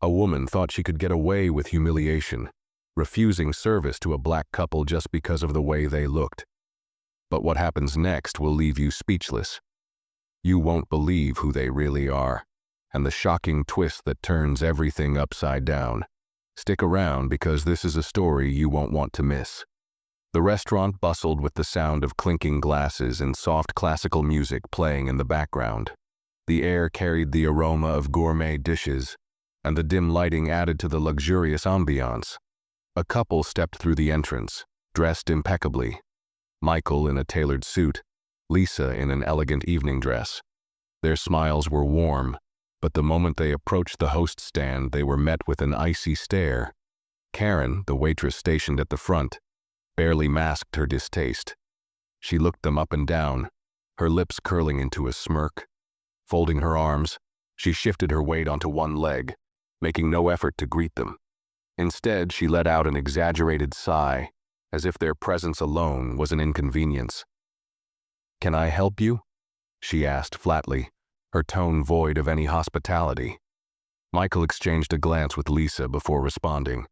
A woman thought she could get away with humiliation, refusing service to a black couple just because of the way they looked. But what happens next will leave you speechless. You won't believe who they really are, and the shocking twist that turns everything upside down. Stick around because this is a story you won't want to miss. The restaurant bustled with the sound of clinking glasses and soft classical music playing in the background. The air carried the aroma of gourmet dishes, and the dim lighting added to the luxurious ambiance. A couple stepped through the entrance, dressed impeccably. Michael in a tailored suit, Lisa in an elegant evening dress. Their smiles were warm, but the moment they approached the host stand, they were met with an icy stare. Karen, the waitress stationed at the front, barely masked her distaste. She looked them up and down, her lips curling into a smirk. Folding her arms, she shifted her weight onto one leg, making no effort to greet them. Instead, she let out an exaggerated sigh, as if their presence alone was an inconvenience. "Can I help you?" she asked flatly, her tone void of any hospitality. Michael exchanged a glance with Lisa before responding.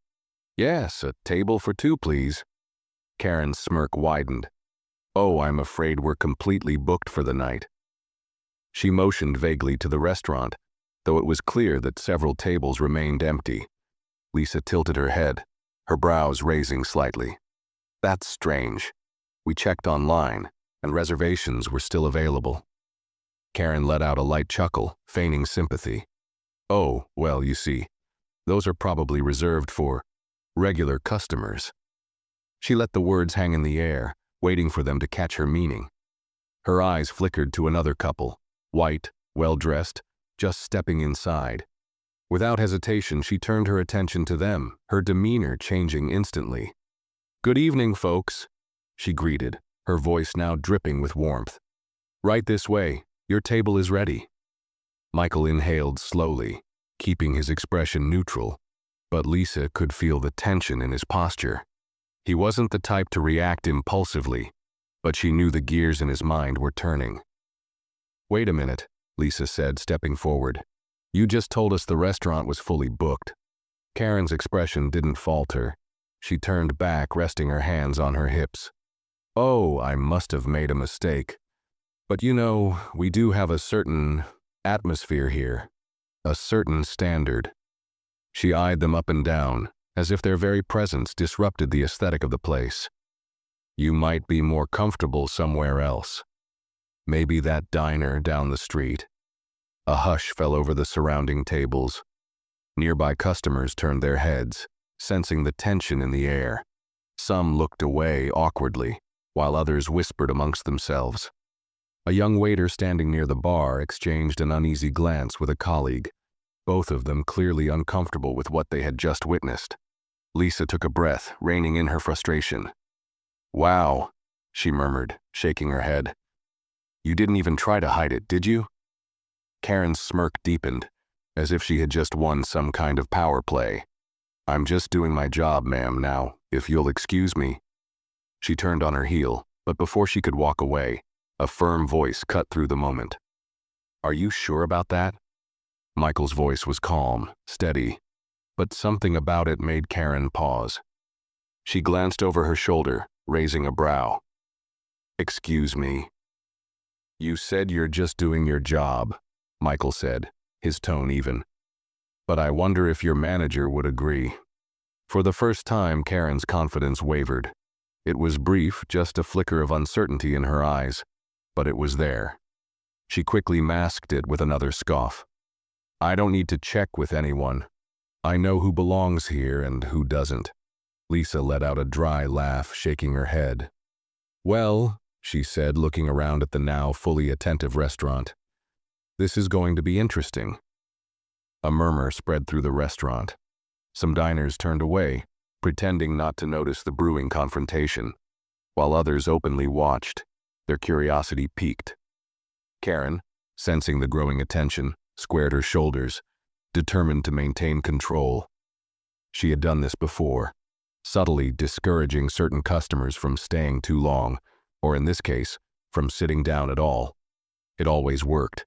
"Yes, a table for two, please." Karen's smirk widened. "Oh, I'm afraid we're completely booked for the night." She motioned vaguely to the restaurant, though it was clear that several tables remained empty. Lisa tilted her head, her brows raising slightly. "That's strange. We checked online, and reservations were still available." Karen let out a light chuckle, feigning sympathy. "Oh, well, you see, those are probably reserved for regular customers." She let the words hang in the air, waiting for them to catch her meaning. Her eyes flickered to another couple, white, well-dressed, just stepping inside. Without hesitation, she turned her attention to them, her demeanor changing instantly. "Good evening, folks," she greeted, her voice now dripping with warmth. "Right this way, your table is ready." Michael inhaled slowly, keeping his expression neutral, but Lisa could feel the tension in his posture. He wasn't the type to react impulsively, but she knew the gears in his mind were turning. "Wait a minute," Lisa said, stepping forward. "You just told us the restaurant was fully booked." Karen's expression didn't falter. She turned back, resting her hands on her hips. "Oh, I must have made a mistake. But you know, we do have a certain atmosphere here, a certain standard." She eyed them up and down, as if their very presence disrupted the aesthetic of the place. "You might be more comfortable somewhere else. Maybe that diner down the street." A hush fell over the surrounding tables. Nearby customers turned their heads, sensing the tension in the air. Some looked away awkwardly, while others whispered amongst themselves. A young waiter standing near the bar exchanged an uneasy glance with a colleague, both of them clearly uncomfortable with what they had just witnessed. Lisa took a breath, reining in her frustration. "Wow," she murmured, shaking her head. "You didn't even try to hide it, did you?" Karen's smirk deepened, as if she had just won some kind of power play. "I'm just doing my job, ma'am, now, if you'll excuse me." She turned on her heel, but before she could walk away, a firm voice cut through the moment. "Are you sure about that?" Michael's voice was calm, steady, but something about it made Karen pause. She glanced over her shoulder, raising a brow. "Excuse me." "You said you're just doing your job," Michael said, his tone even. "But I wonder if your manager would agree." For the first time, Karen's confidence wavered. It was brief, just a flicker of uncertainty in her eyes, but it was there. She quickly masked it with another scoff. "I don't need to check with anyone. I know who belongs here and who doesn't." Lisa let out a dry laugh, shaking her head. "Well," she said, looking around at the now fully attentive restaurant, "this is going to be interesting." A murmur spread through the restaurant. Some diners turned away, pretending not to notice the brewing confrontation, while others openly watched, their curiosity piqued. Karen, sensing the growing attention, squared her shoulders, determined to maintain control. She had done this before, subtly discouraging certain customers from staying too long, or in this case, from sitting down at all. It always worked.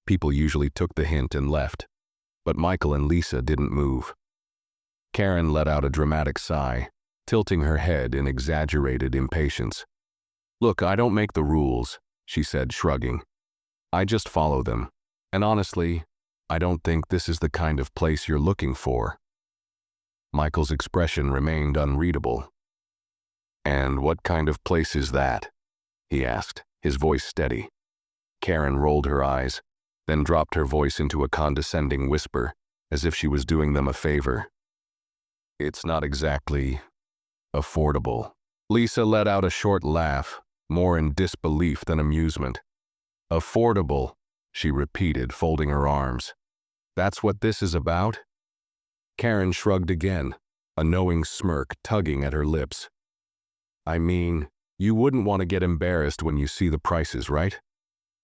People usually took the hint and left. but Michael and Lisa didn't move. Karen let out a dramatic sigh, tilting her head in exaggerated impatience. "Look, I don't make the rules," she said, shrugging. "I just follow them. And honestly, I don't think this is the kind of place you're looking for." Michael's expression remained unreadable. "And what kind of place is that?" he asked, his voice steady. Karen rolled her eyes, then dropped her voice into a condescending whisper, as if she was doing them a favor. "It's not exactly affordable." Lisa let out a short laugh, more in disbelief than amusement. "Affordable," she repeated, folding her arms. "That's what this is about?" Karen shrugged again, a knowing smirk tugging at her lips. "I mean, you wouldn't want to get embarrassed when you see the prices, right?"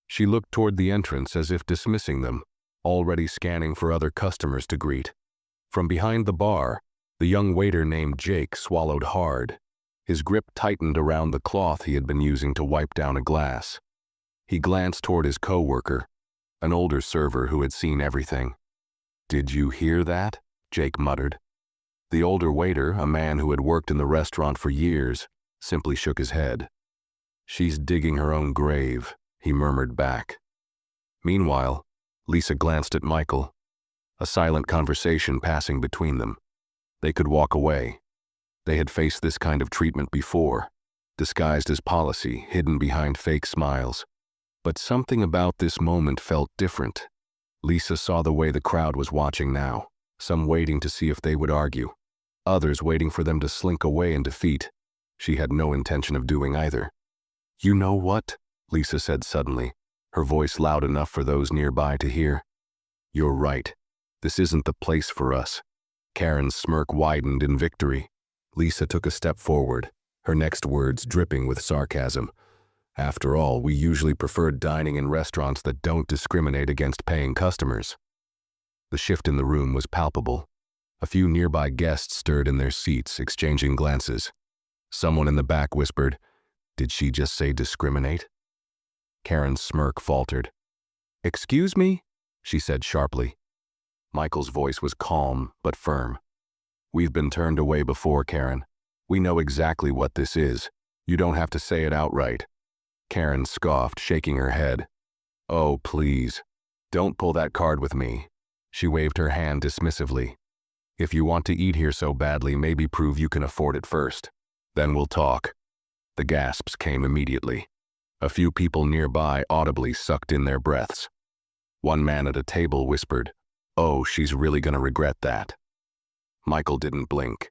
She looked toward the entrance as if dismissing them, already scanning for other customers to greet. From behind the bar, the young waiter named Jake swallowed hard. His grip tightened around the cloth he had been using to wipe down a glass. He glanced toward his co-worker, an older server who had seen everything. "Did you hear that?" Jake muttered. The older waiter, a man who had worked in the restaurant for years, simply shook his head. "She's digging her own grave," he murmured back. Meanwhile, Lisa glanced at Michael, a silent conversation passing between them. They could walk away. They had faced this kind of treatment before, disguised as policy, hidden behind fake smiles. But something about this moment felt different. Lisa saw the way the crowd was watching now, some waiting to see if they would argue, others waiting for them to slink away in defeat. She had no intention of doing either. "You know what?" Lisa said suddenly, her voice loud enough for those nearby to hear. "You're right. This isn't the place for us." Karen's smirk widened in victory. Lisa took a step forward, her next words dripping with sarcasm. "After all, we usually prefer dining in restaurants that don't discriminate against paying customers." The shift in the room was palpable. A few nearby guests stirred in their seats, exchanging glances. Someone in the back whispered, "Did she just say discriminate?" Karen's smirk faltered. "Excuse me?" she said sharply. Michael's voice was calm but firm. "We've been turned away before, Karen. We know exactly what this is. You don't have to say it outright." Karen scoffed, shaking her head. "Oh, please. Don't pull that card with me." She waved her hand dismissively. "If you want to eat here so badly, maybe prove you can afford it first. Then we'll talk." The gasps came immediately. A few people nearby audibly sucked in their breaths. One man at a table whispered, "Oh, she's really gonna regret that." Michael didn't blink.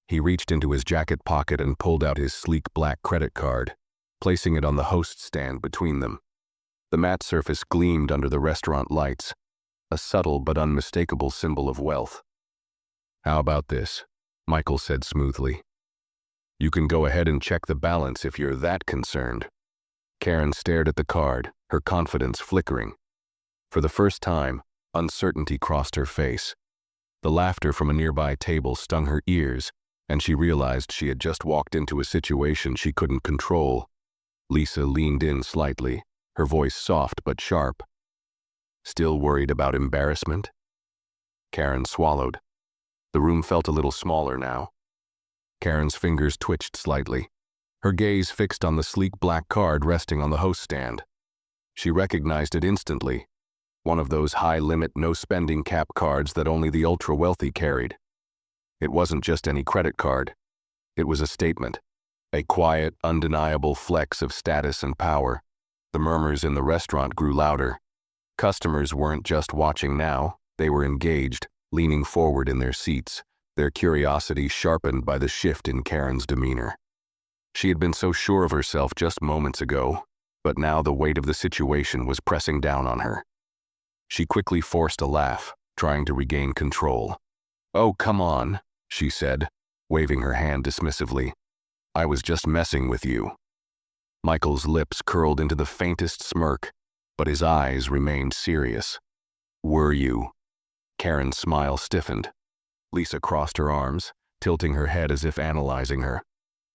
He reached into his jacket pocket and pulled out his sleek black credit card, placing it on the host stand between them. The matte surface gleamed under the restaurant lights, a subtle but unmistakable symbol of wealth. "How about this?" Michael said smoothly. "You can go ahead and check the balance if you're that concerned." Karen stared at the card, her confidence flickering. For the first time, uncertainty crossed her face. The laughter from a nearby table stung her ears, and she realized she had just walked into a situation she couldn't control. Lisa leaned in slightly, her voice soft but sharp. "Still worried about embarrassment?" Karen swallowed. The room felt a little smaller now. Karen's fingers twitched slightly, her gaze fixed on the sleek black card resting on the host stand. She recognized it instantly, one of those high-limit, no-spending cap cards that only the ultra-wealthy carried. It wasn't just any credit card. It was a statement, a quiet, undeniable flex of status and power. The murmurs in the restaurant grew louder. Customers weren't just watching now, they were engaged, leaning forward in their seats, their curiosity sharpened by the shift in Karen's demeanor. She had been so sure of herself just moments ago, but now the weight of the situation was pressing down on her. She quickly forced a laugh, trying to regain control. "Oh, come on," she said, waving her hand dismissively. "I was just messing with you." Michael's lips curled into the faintest smirk, but his eyes remained serious. "Were you?" Karen's smile stiffened. Lisa crossed her arms, tilting her head as if analyzing her.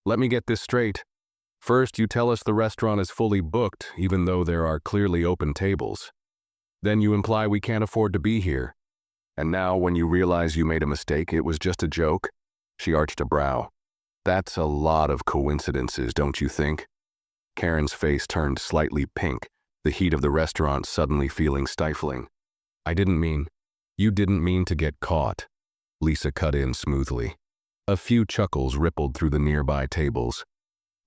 "Let me get this straight. First, you tell us the restaurant is fully booked, even though there are clearly open tables. Then you imply we can't afford to be here. And now, when you realize you made a mistake, it was just a joke? She arched a brow. That's a lot of coincidences, don't you think? Karen's face turned slightly pink, the heat of the restaurant suddenly feeling stifling. I didn't mean. You didn't mean to get caught. Lisa cut in smoothly. A few chuckles rippled through the nearby tables.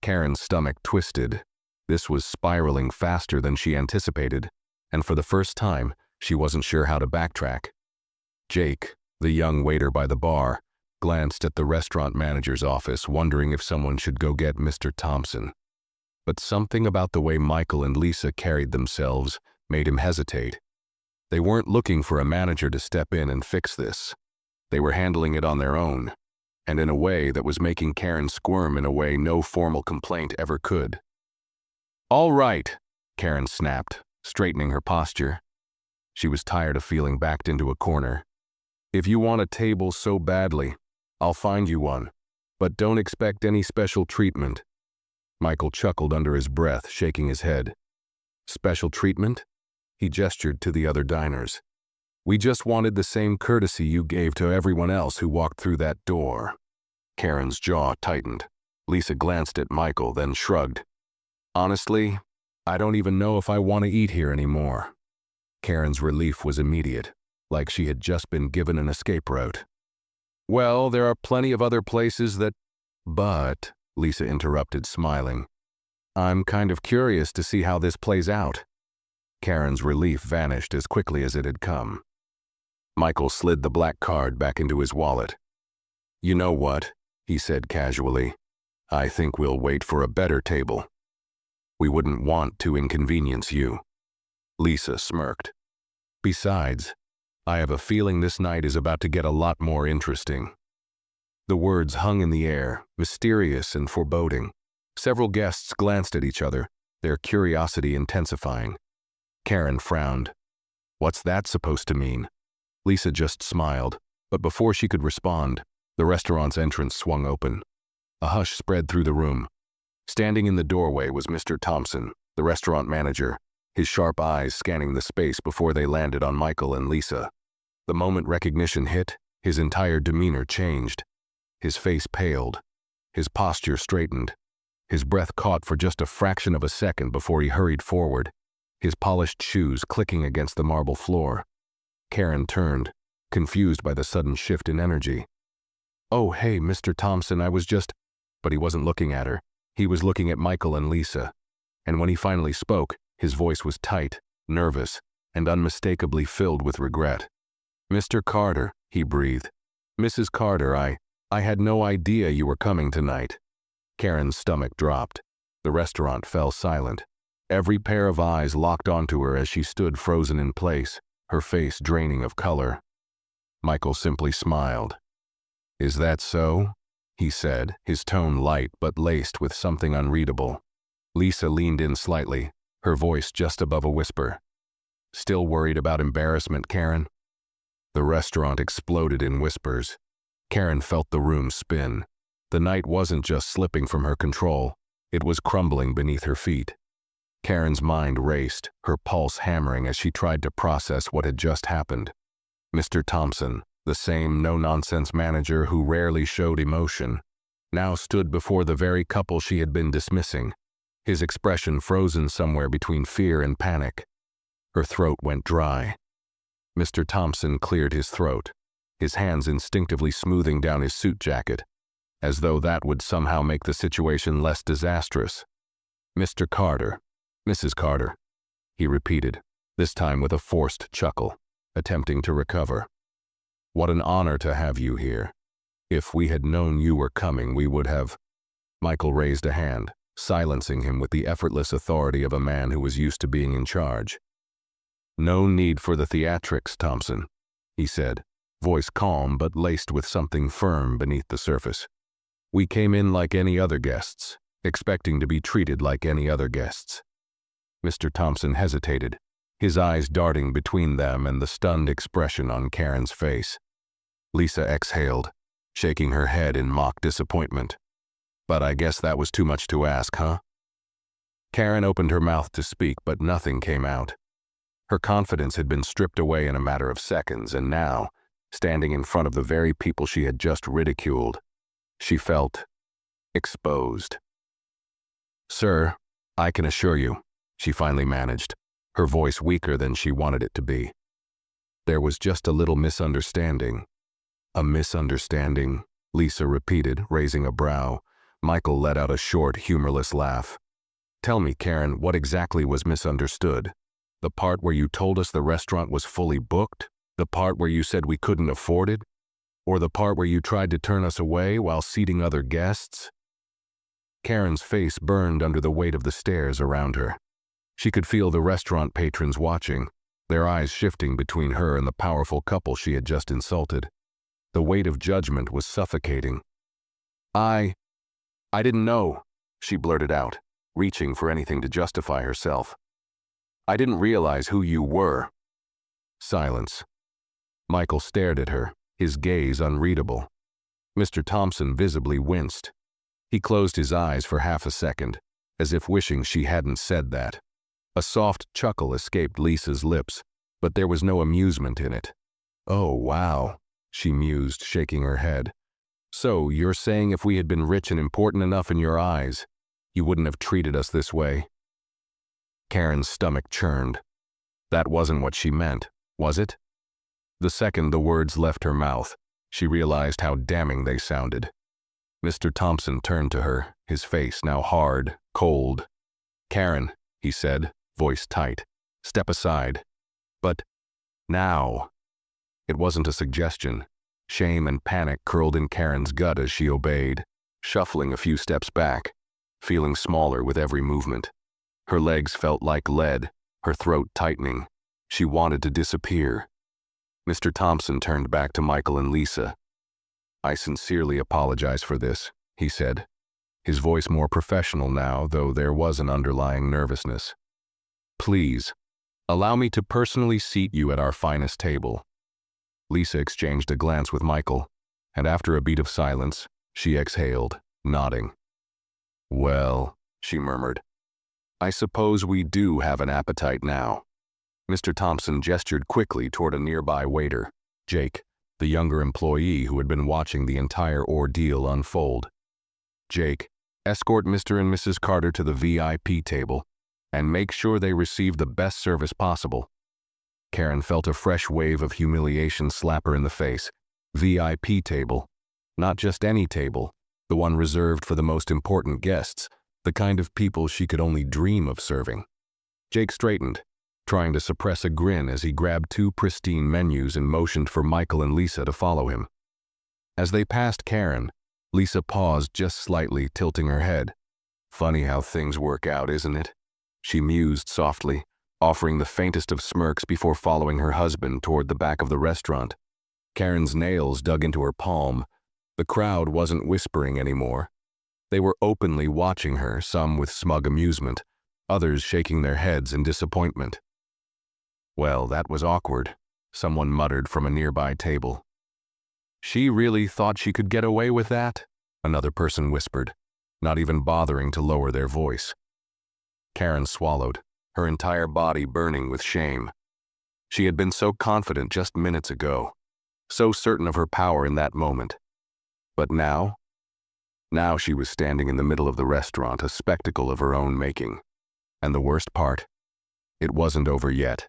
Karen's stomach twisted. This was spiraling faster than she anticipated, and for the first time, she wasn't sure how to backtrack. Jake, the young waiter by the bar, glanced at the restaurant manager's office, wondering if someone should go get Mr. Thompson. But something about the way Michael and Lisa carried themselves made him hesitate. They weren't looking for a manager to step in and fix this. They were handling it on their own, and in a way that was making Karen squirm in a way no formal complaint ever could. "All right," Karen snapped, straightening her posture. She was tired of feeling backed into a corner. "If you want a table so badly, I'll find you one, but don't expect any special treatment." Michael chuckled under his breath, shaking his head. "Special treatment?" He gestured to the other diners. "We just wanted the same courtesy you gave to everyone else who walked through that door." Karen's jaw tightened. Lisa glanced at Michael, then shrugged. "Honestly, I don't even know if I want to eat here anymore." Karen's relief was immediate, like she had just been given an escape route. "Well, there are plenty of other places that—" "But," Lisa interrupted, smiling, "I'm kind of curious to see how this plays out." Karen's relief vanished as quickly as it had come. Michael slid the black card back into his wallet. "You know what?" he said casually. "I think we'll wait for a better table. We wouldn't want to inconvenience you." Lisa smirked. "Besides, I have a feeling this night is about to get a lot more interesting." The words hung in the air, mysterious and foreboding. Several guests glanced at each other, their curiosity intensifying. Karen frowned. "What's that supposed to mean?" Lisa just smiled, but before she could respond, the restaurant's entrance swung open. A hush spread through the room. Standing in the doorway was Mr. Thompson, the restaurant manager, his sharp eyes scanning the space before they landed on Michael and Lisa. The moment recognition hit, his entire demeanor changed. His face paled. His posture straightened. His breath caught for just a fraction of a second before he hurried forward, his polished shoes clicking against the marble floor. Karen turned, confused by the sudden shift in energy. "Oh, hey, Mr. Thompson, I was just—" But he wasn't looking at her. He was looking at Michael and Lisa. And when he finally spoke, his voice was tight, nervous, and unmistakably filled with regret. "Mr. Carter," he breathed. "Mrs. Carter, I had no idea you were coming tonight." Karen's stomach dropped. The restaurant fell silent. Every pair of eyes locked onto her as she stood frozen in place, her face draining of color. Michael simply smiled. "Is that so?" he said, his tone light but laced with something unreadable. Lisa leaned in slightly, her voice just above a whisper. "Still worried about embarrassment, Karen?" The restaurant exploded in whispers. Karen felt the room spin. The night wasn't just slipping from her control, it was crumbling beneath her feet. Karen's mind raced, her pulse hammering as she tried to process what had just happened. Mr. Thompson, the same no-nonsense manager who rarely showed emotion, now stood before the very couple she had been dismissing, his expression frozen somewhere between fear and panic. Her throat went dry. Mr. Thompson cleared his throat, his hands instinctively smoothing down his suit jacket, as though that would somehow make the situation less disastrous. "Mr. Carter, Mrs. Carter," he repeated, this time with a forced chuckle, attempting to recover. "What an honor to have you here. If we had known you were coming, we would have—" Michael raised a hand, silencing him with the effortless authority of a man who was used to being in charge. "No need for the theatrics, Thompson," he said, voice calm but laced with something firm beneath the surface. "We came in like any other guests, expecting to be treated like any other guests." Mr. Thompson hesitated, his eyes darting between them and the stunned expression on Karen's face. Lisa exhaled, shaking her head in mock disappointment. "But I guess that was too much to ask, huh?" Karen opened her mouth to speak, but nothing came out. Her confidence had been stripped away in a matter of seconds, and now, standing in front of the very people she had just ridiculed, she felt exposed. "Sir, I can assure you," she finally managed, her voice weaker than she wanted it to be. "There was just a little misunderstanding." "A misunderstanding?" Lisa repeated, raising a brow. Michael let out a short, humorless laugh. "Tell me, Karen, what exactly was misunderstood? The part where you told us the restaurant was fully booked? The part where you said we couldn't afford it? Or the part where you tried to turn us away while seating other guests?" Karen's face burned under the weight of the stares around her. She could feel the restaurant patrons watching, their eyes shifting between her and the powerful couple she had just insulted. The weight of judgment was suffocating. I didn't know," she blurted out, reaching for anything to justify herself. "I didn't realize who you were." Silence. Michael stared at her, his gaze unreadable. Mr. Thompson visibly winced. He closed his eyes for half a second, as if wishing she hadn't said that. A soft chuckle escaped Lisa's lips, but there was no amusement in it. "Oh, wow," she mused, shaking her head. "So, you're saying if we had been rich and important enough in your eyes, you wouldn't have treated us this way?" Karen's stomach churned. That wasn't what she meant, was it? The second the words left her mouth, she realized how damning they sounded. Mr. Thompson turned to her, his face now hard, cold. "Karen," he said, voice tight, "step aside." "But now." It wasn't a suggestion. Shame and panic curled in Karen's gut as she obeyed, shuffling a few steps back, feeling smaller with every movement. Her legs felt like lead, her throat tightening. She wanted to disappear. Mr. Thompson turned back to Michael and Lisa. "I sincerely apologize for this," he said, his voice more professional now, though there was an underlying nervousness. "Please, allow me to personally seat you at our finest table." Lisa exchanged a glance with Michael, and after a beat of silence, she exhaled, nodding. "Well," she murmured, "I suppose we do have an appetite now." Mr. Thompson gestured quickly toward a nearby waiter, Jake, the younger employee who had been watching the entire ordeal unfold. "Jake, escort Mr. and Mrs. Carter to the VIP table, and make sure they receive the best service possible." Karen felt a fresh wave of humiliation slap her in the face. VIP table. Not just any table, the one reserved for the most important guests, the kind of people she could only dream of serving. Jake straightened, trying to suppress a grin as he grabbed two pristine menus and motioned for Michael and Lisa to follow him. As they passed Karen, Lisa paused just slightly, tilting her head. "Funny how things work out, isn't it?" she mused softly, offering the faintest of smirks before following her husband toward the back of the restaurant. Karen's nails dug into her palm. The crowd wasn't whispering anymore. They were openly watching her, some with smug amusement, others shaking their heads in disappointment. "Well, that was awkward," someone muttered from a nearby table. "She really thought she could get away with that?" another person whispered, not even bothering to lower their voice. Karen swallowed, her entire body burning with shame. She had been so confident just minutes ago, so certain of her power in that moment. But now? Now she was standing in the middle of the restaurant, a spectacle of her own making. And the worst part? It wasn't over yet.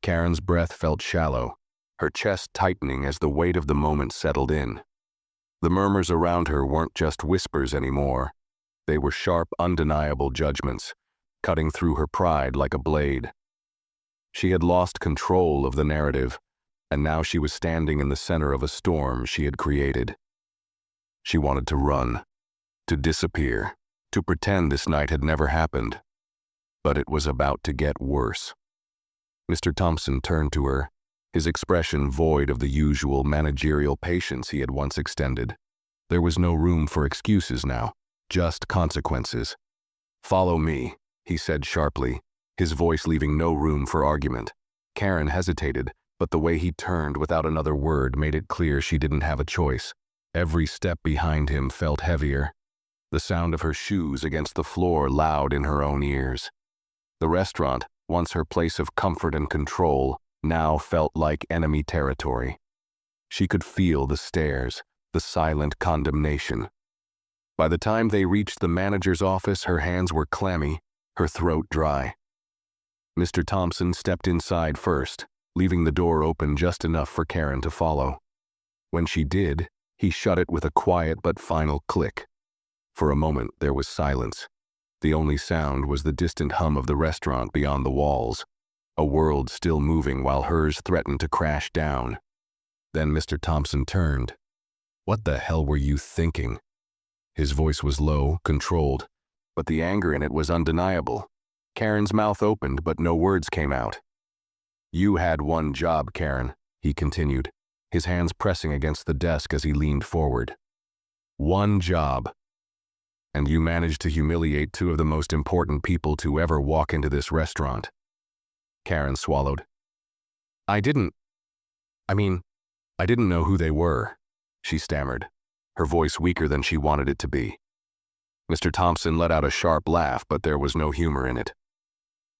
Karen's breath felt shallow, her chest tightening as the weight of the moment settled in. The murmurs around her weren't just whispers anymore. They were sharp, undeniable judgments, cutting through her pride like a blade. She had lost control of the narrative, and now she was standing in the center of a storm she had created. She wanted to run, to disappear, to pretend this night had never happened. But it was about to get worse. Mr. Thompson turned to her, his expression void of the usual managerial patience he had once extended. There was no room for excuses now, just consequences. "Follow me," he said sharply, his voice leaving no room for argument. Karen hesitated, but the way he turned without another word made it clear she didn't have a choice. Every step behind him felt heavier, the sound of her shoes against the floor loud in her own ears. The restaurant, once her place of comfort and control, now felt like enemy territory. She could feel the stares, the silent condemnation. By the time they reached the manager's office, her hands were clammy, her throat dry. Mr. Thompson stepped inside first, leaving the door open just enough for Karen to follow. When she did, he shut it with a quiet but final click. For a moment, there was silence. The only sound was the distant hum of the restaurant beyond the walls, a world still moving while hers threatened to crash down. Then Mr. Thompson turned. "What the hell were you thinking?" His voice was low, controlled, but the anger in it was undeniable. Karen's mouth opened, but no words came out. "You had one job, Karen," he continued, his hands pressing against the desk as he leaned forward. "One job. And you managed to humiliate two of the most important people to ever walk into this restaurant." Karen swallowed. I didn't know who they were," she stammered, her voice weaker than she wanted it to be. Mr. Thompson let out a sharp laugh, but there was no humor in it.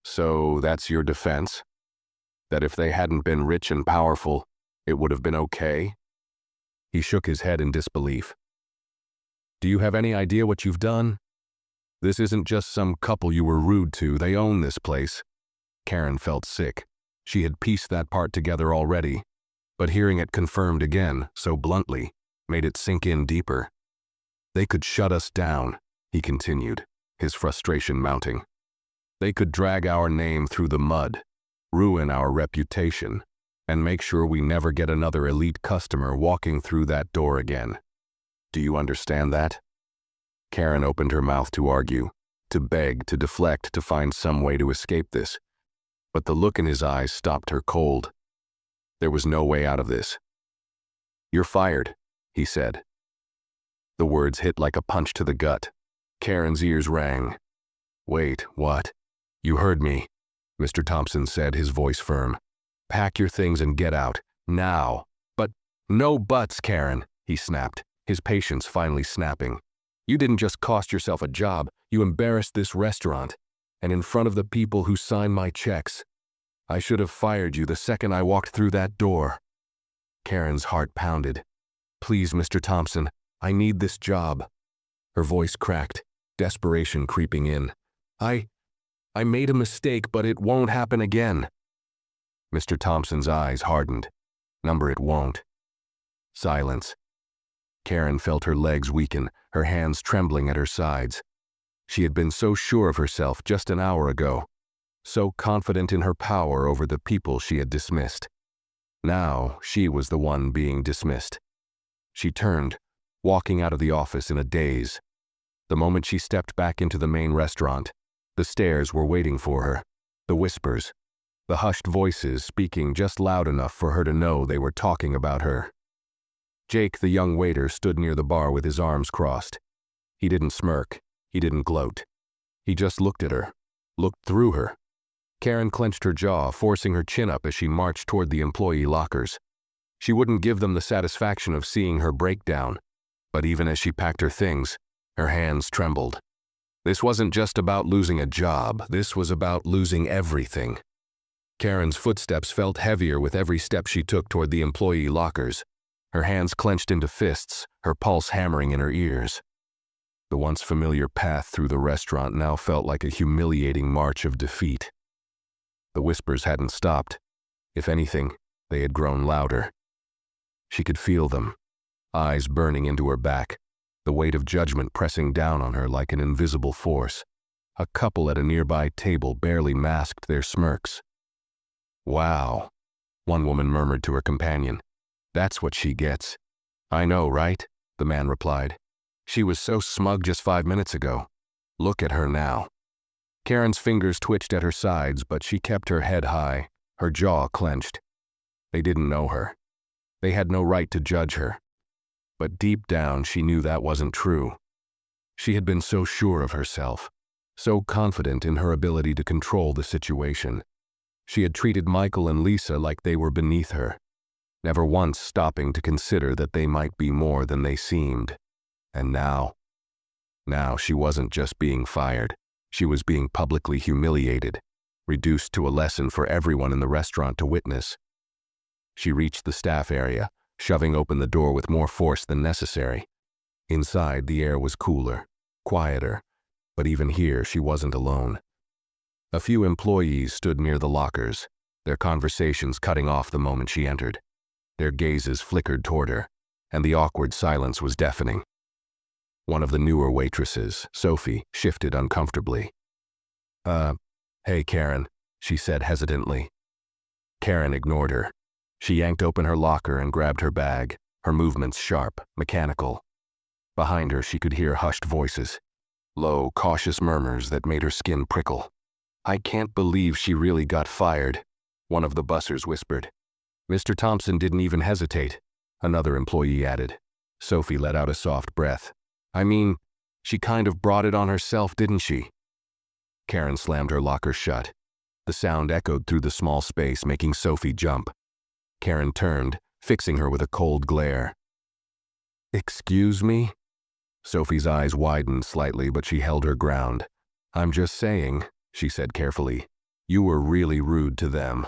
"So that's your defense? That if they hadn't been rich and powerful, it would have been okay?" He shook his head in disbelief. "Do you have any idea what you've done? This isn't just some couple you were rude to, they own this place." Karen felt sick. She had pieced that part together already, but hearing it confirmed again, so bluntly, made it sink in deeper. "They could shut us down," he continued, his frustration mounting. "They could drag our name through the mud, ruin our reputation, and make sure we never get another elite customer walking through that door again. Do you understand that?" Karen opened her mouth to argue, to beg, to deflect, to find some way to escape this. But the look in his eyes stopped her cold. There was no way out of this. "You're fired," he said. The words hit like a punch to the gut. Karen's ears rang. "Wait, what?" "You heard me," Mr. Thompson said, his voice firm. "Pack your things and get out, now." "But, no buts, Karen," he snapped, his patience finally snapping. "You didn't just cost yourself a job, you embarrassed this restaurant, and in front of the people who signed my checks. I should have fired you the second I walked through that door." Karen's heart pounded. "Please, Mr. Thompson, I need this job." Her voice cracked, desperation creeping in. I made a mistake, but it won't happen again." Mr. Thompson's eyes hardened. "Number it won't." Silence. Karen felt her legs weaken, her hands trembling at her sides. She had been so sure of herself just an hour ago, so confident in her power over the people she had dismissed. Now she was the one being dismissed. She turned, walking out of the office in a daze. The moment she stepped back into the main restaurant, the stares were waiting for her, the whispers, the hushed voices speaking just loud enough for her to know they were talking about her. Jake, the young waiter, stood near the bar with his arms crossed. He didn't smirk, he didn't gloat. He just looked at her, looked through her. Karen clenched her jaw, forcing her chin up as she marched toward the employee lockers. She wouldn't give them the satisfaction of seeing her breakdown, but even as she packed her things, her hands trembled. This wasn't just about losing a job, this was about losing everything. Karen's footsteps felt heavier with every step she took toward the employee lockers, her hands clenched into fists, her pulse hammering in her ears. The once familiar path through the restaurant now felt like a humiliating march of defeat. The whispers hadn't stopped. If anything, they had grown louder. She could feel them, eyes burning into her back, the weight of judgment pressing down on her like an invisible force. A couple at a nearby table barely masked their smirks. "Wow," one woman murmured to her companion. "That's what she gets." "I know, right?" the man replied. "She was so smug just 5 minutes ago. Look at her now." Karen's fingers twitched at her sides, but she kept her head high, her jaw clenched. They didn't know her. They had no right to judge her. But deep down, she knew that wasn't true. She had been so sure of herself, so confident in her ability to control the situation. She had treated Michael and Lisa like they were beneath her, never once stopping to consider that they might be more than they seemed. And now she wasn't just being fired. She was being publicly humiliated. reduced to a lesson for everyone in the restaurant to witness. She reached the staff area, shoving open the door with more force than necessary. Inside, the air was cooler, quieter, but even here she wasn't alone. A few employees stood near the lockers, their conversations cutting off the moment she entered. Their gazes flickered toward her, and the awkward silence was deafening. One of the newer waitresses, Sophie, shifted uncomfortably. Hey, Karen, she said hesitantly. Karen ignored her. She yanked open her locker and grabbed her bag, her movements sharp, mechanical. Behind her, she could hear hushed voices, low, cautious murmurs that made her skin prickle. I can't believe she really got fired, one of the bussers whispered. Mr. Thompson didn't even hesitate, another employee added. Sophie let out a soft breath. I mean, she kind of brought it on herself, didn't she? Karen slammed her locker shut. The sound echoed through the small space, making Sophie jump. Karen turned, fixing her with a cold glare. Excuse me? Sophie's eyes widened slightly, but she held her ground. I'm just saying, she said carefully. You were really rude to them,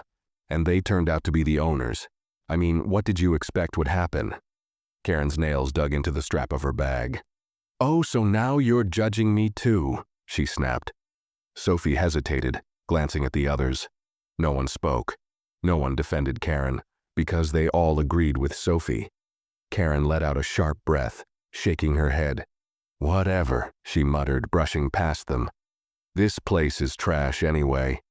and they turned out to be the owners. I mean, what did you expect would happen? Karen's nails dug into the strap of her bag. Oh, so now you're judging me too, she snapped. Sophie hesitated, glancing at the others. No one spoke. No one defended Karen, because they all agreed with Sophie. Karen let out a sharp breath, shaking her head. Whatever, she muttered, brushing past them. This place is trash anyway.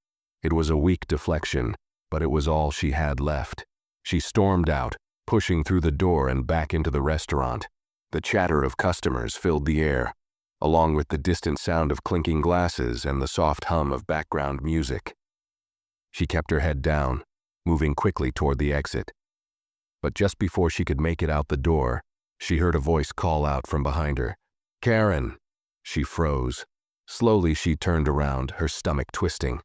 It was a weak deflection, but it was all she had left. She stormed out, pushing through the door and back into the restaurant. The chatter of customers filled the air, along with the distant sound of clinking glasses and the soft hum of background music. She kept her head down, moving quickly toward the exit. But just before she could make it out the door, she heard a voice call out from behind her. Karen! She froze. Slowly she turned around, her stomach twisting.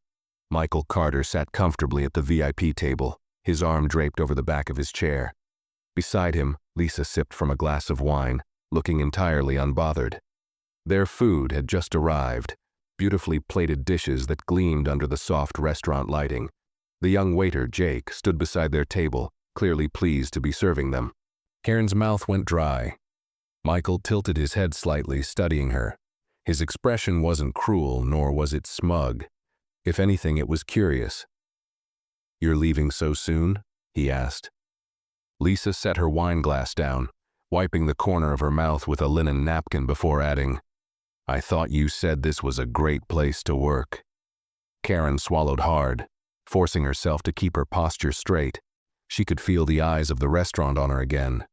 Michael Carter sat comfortably at the VIP table, his arm draped over the back of his chair. Beside him, Lisa sipped from a glass of wine, looking entirely unbothered. Their food had just arrived, beautifully plated dishes that gleamed under the soft restaurant lighting. The young waiter, Jake, stood beside their table, clearly pleased to be serving them. Karen's mouth went dry. Michael tilted his head slightly, studying her. His expression wasn't cruel, nor was it smug. If anything, it was curious. You're leaving so soon? He asked. Lisa set her wine glass down, wiping the corner of her mouth with a linen napkin before adding, I thought you said this was a great place to work. Karen swallowed hard, forcing herself to keep her posture straight. She could feel the eyes of the restaurant on her again.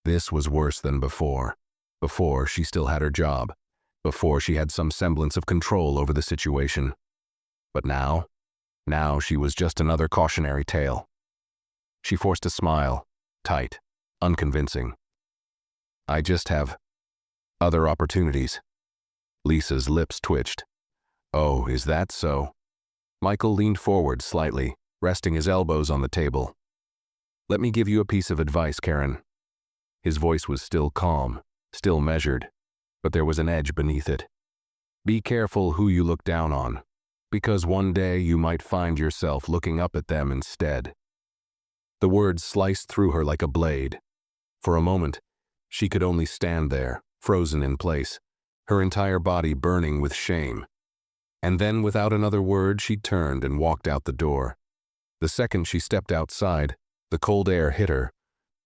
This was worse than before. Before, she still had her job. Before, she had some semblance of control over the situation. But now she was just another cautionary tale. She forced a smile, tight, unconvincing. I just have other opportunities. Lisa's lips twitched. Oh, is that so? Michael leaned forward slightly, resting his elbows on the table. Let me give you a piece of advice, Karen. His voice was still calm, still measured, but there was an edge beneath it. Be careful who you look down on, because one day you might find yourself looking up at them instead. The words sliced through her like a blade. For a moment, she could only stand there, frozen in place, her entire body burning with shame. And then, without another word, she turned and walked out the door. The second she stepped outside, the cold air hit her,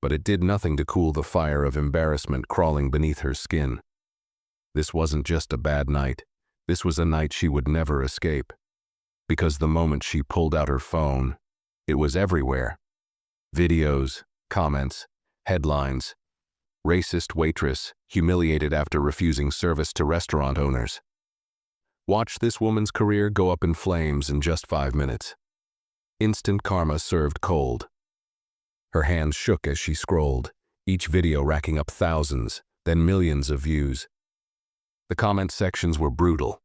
but it did nothing to cool the fire of embarrassment crawling beneath her skin. This wasn't just a bad night. This was a night she would never escape. Because the moment she pulled out her phone, it was everywhere. Videos, comments, headlines. Racist waitress, humiliated after refusing service to restaurant owners. Watch this woman's career go up in flames in just 5 minutes. Instant karma served cold. Her hands shook as she scrolled, each video racking up thousands, then millions of views. The comment sections were brutal.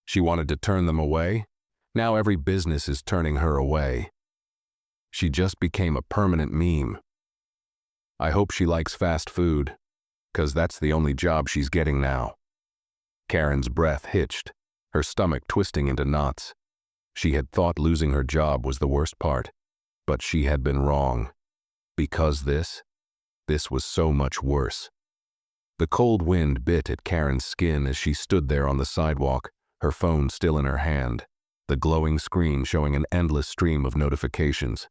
She wanted to turn them away. Now every business is turning her away. She just became a permanent meme. I hope she likes fast food, 'cause that's the only job she's getting now. Karen's breath hitched, her stomach twisting into knots. She had thought losing her job was the worst part, but she had been wrong. Because this was so much worse. The cold wind bit at Karen's skin as she stood there on the sidewalk, her phone still in her hand, the glowing screen showing an endless stream of notifications.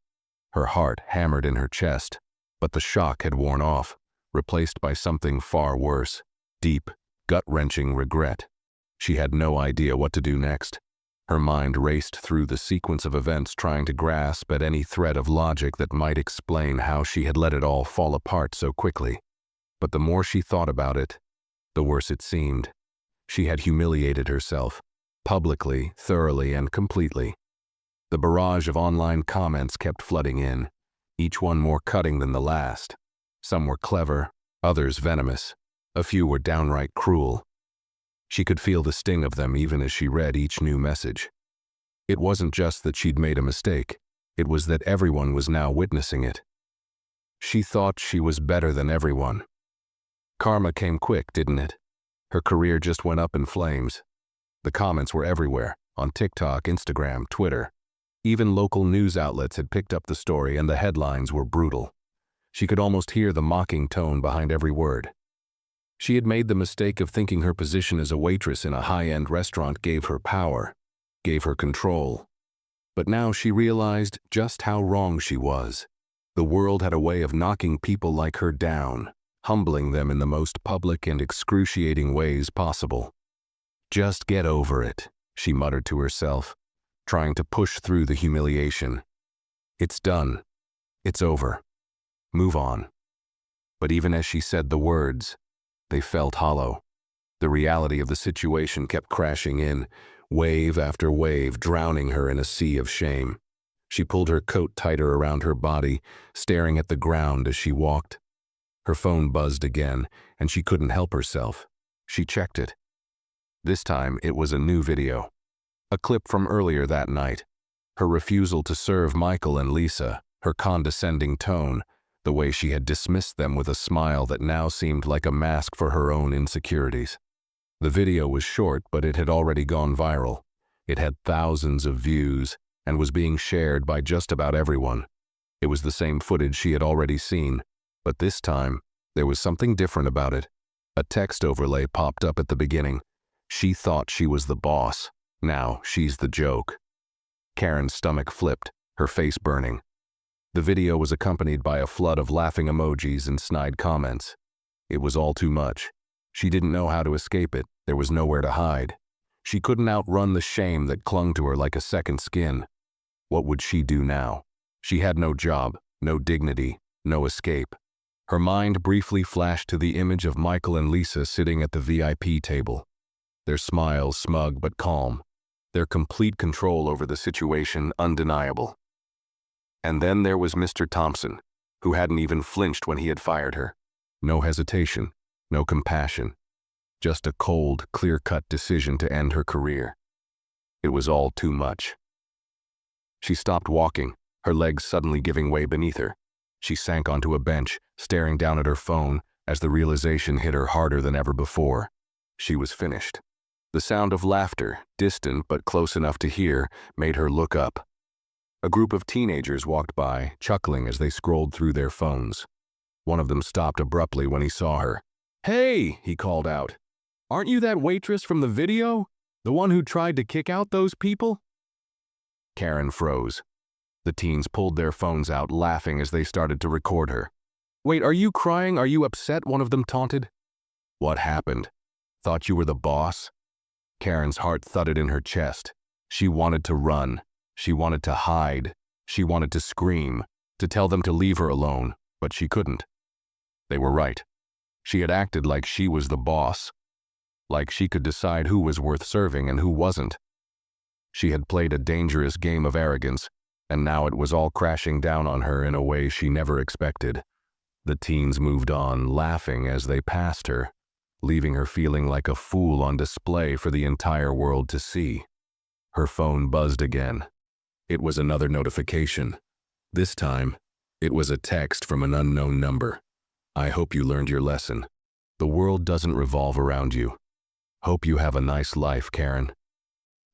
Her heart hammered in her chest, but the shock had worn off, replaced by something far worse, deep, gut-wrenching regret. She had no idea what to do next. Her mind raced through the sequence of events, trying to grasp at any thread of logic that might explain how she had let it all fall apart so quickly. But the more she thought about it, the worse it seemed. She had humiliated herself, publicly, thoroughly, and completely. The barrage of online comments kept flooding in, each one more cutting than the last. Some were clever, others venomous. A few were downright cruel. She could feel the sting of them even as she read each new message. It wasn't just that she'd made a mistake, it was that everyone was now witnessing it. She thought she was better than everyone. Karma came quick, didn't it? Her career just went up in flames. The comments were everywhere, on TikTok, Instagram, Twitter. Even local news outlets had picked up the story, and the headlines were brutal. She could almost hear the mocking tone behind every word. She had made the mistake of thinking her position as a waitress in a high-end restaurant gave her power, gave her control. But now she realized just how wrong she was. The world had a way of knocking people like her down, humbling them in the most public and excruciating ways possible. "Just get over it," she muttered to herself, trying to push through the humiliation. "It's done. It's over. Move on." But even as she said the words, they felt hollow. The reality of the situation kept crashing in, wave after wave, drowning her in a sea of shame. She pulled her coat tighter around her body, staring at the ground as she walked. Her phone buzzed again, and she couldn't help herself. She checked it. This time, it was a new video. A clip from earlier that night. Her refusal to serve Michael and Lisa, her condescending tone, the way she had dismissed them with a smile that now seemed like a mask for her own insecurities. The video was short, but it had already gone viral. It had thousands of views and was being shared by just about everyone. It was the same footage she had already seen, but this time, there was something different about it. A text overlay popped up at the beginning. She thought she was the boss. Now she's the joke. Karen's stomach flipped, her face burning. The video was accompanied by a flood of laughing emojis and snide comments. It was all too much. She didn't know how to escape it. There was nowhere to hide. She couldn't outrun the shame that clung to her like a second skin. What would she do now? She had no job, no dignity, no escape. Her mind briefly flashed to the image of Michael and Lisa sitting at the VIP table. Their smiles smug but calm. Their complete control over the situation undeniable. And then there was Mr. Thompson, who hadn't even flinched when he had fired her. No hesitation, no compassion. Just a cold, clear-cut decision to end her career. It was all too much. She stopped walking, her legs suddenly giving way beneath her. She sank onto a bench, staring down at her phone, as the realization hit her harder than ever before. She was finished. The sound of laughter, distant but close enough to hear, made her look up. A group of teenagers walked by, chuckling as they scrolled through their phones. One of them stopped abruptly when he saw her. "Hey," he called out. "Aren't you that waitress from the video? The one who tried to kick out those people?" Karen froze. The teens pulled their phones out, laughing as they started to record her. "Wait, are you crying? Are you upset?" one of them taunted. "What happened? Thought you were the boss?" Karen's heart thudded in her chest. She wanted to run. She wanted to hide. She wanted to scream, to tell them to leave her alone, but she couldn't. They were right. She had acted like she was the boss, like she could decide who was worth serving and who wasn't. She had played a dangerous game of arrogance, and now it was all crashing down on her in a way she never expected. The teens moved on, laughing as they passed her, leaving her feeling like a fool on display for the entire world to see. Her phone buzzed again. It was another notification. This time, it was a text from an unknown number. "I hope you learned your lesson. The world doesn't revolve around you. Hope you have a nice life, Karen."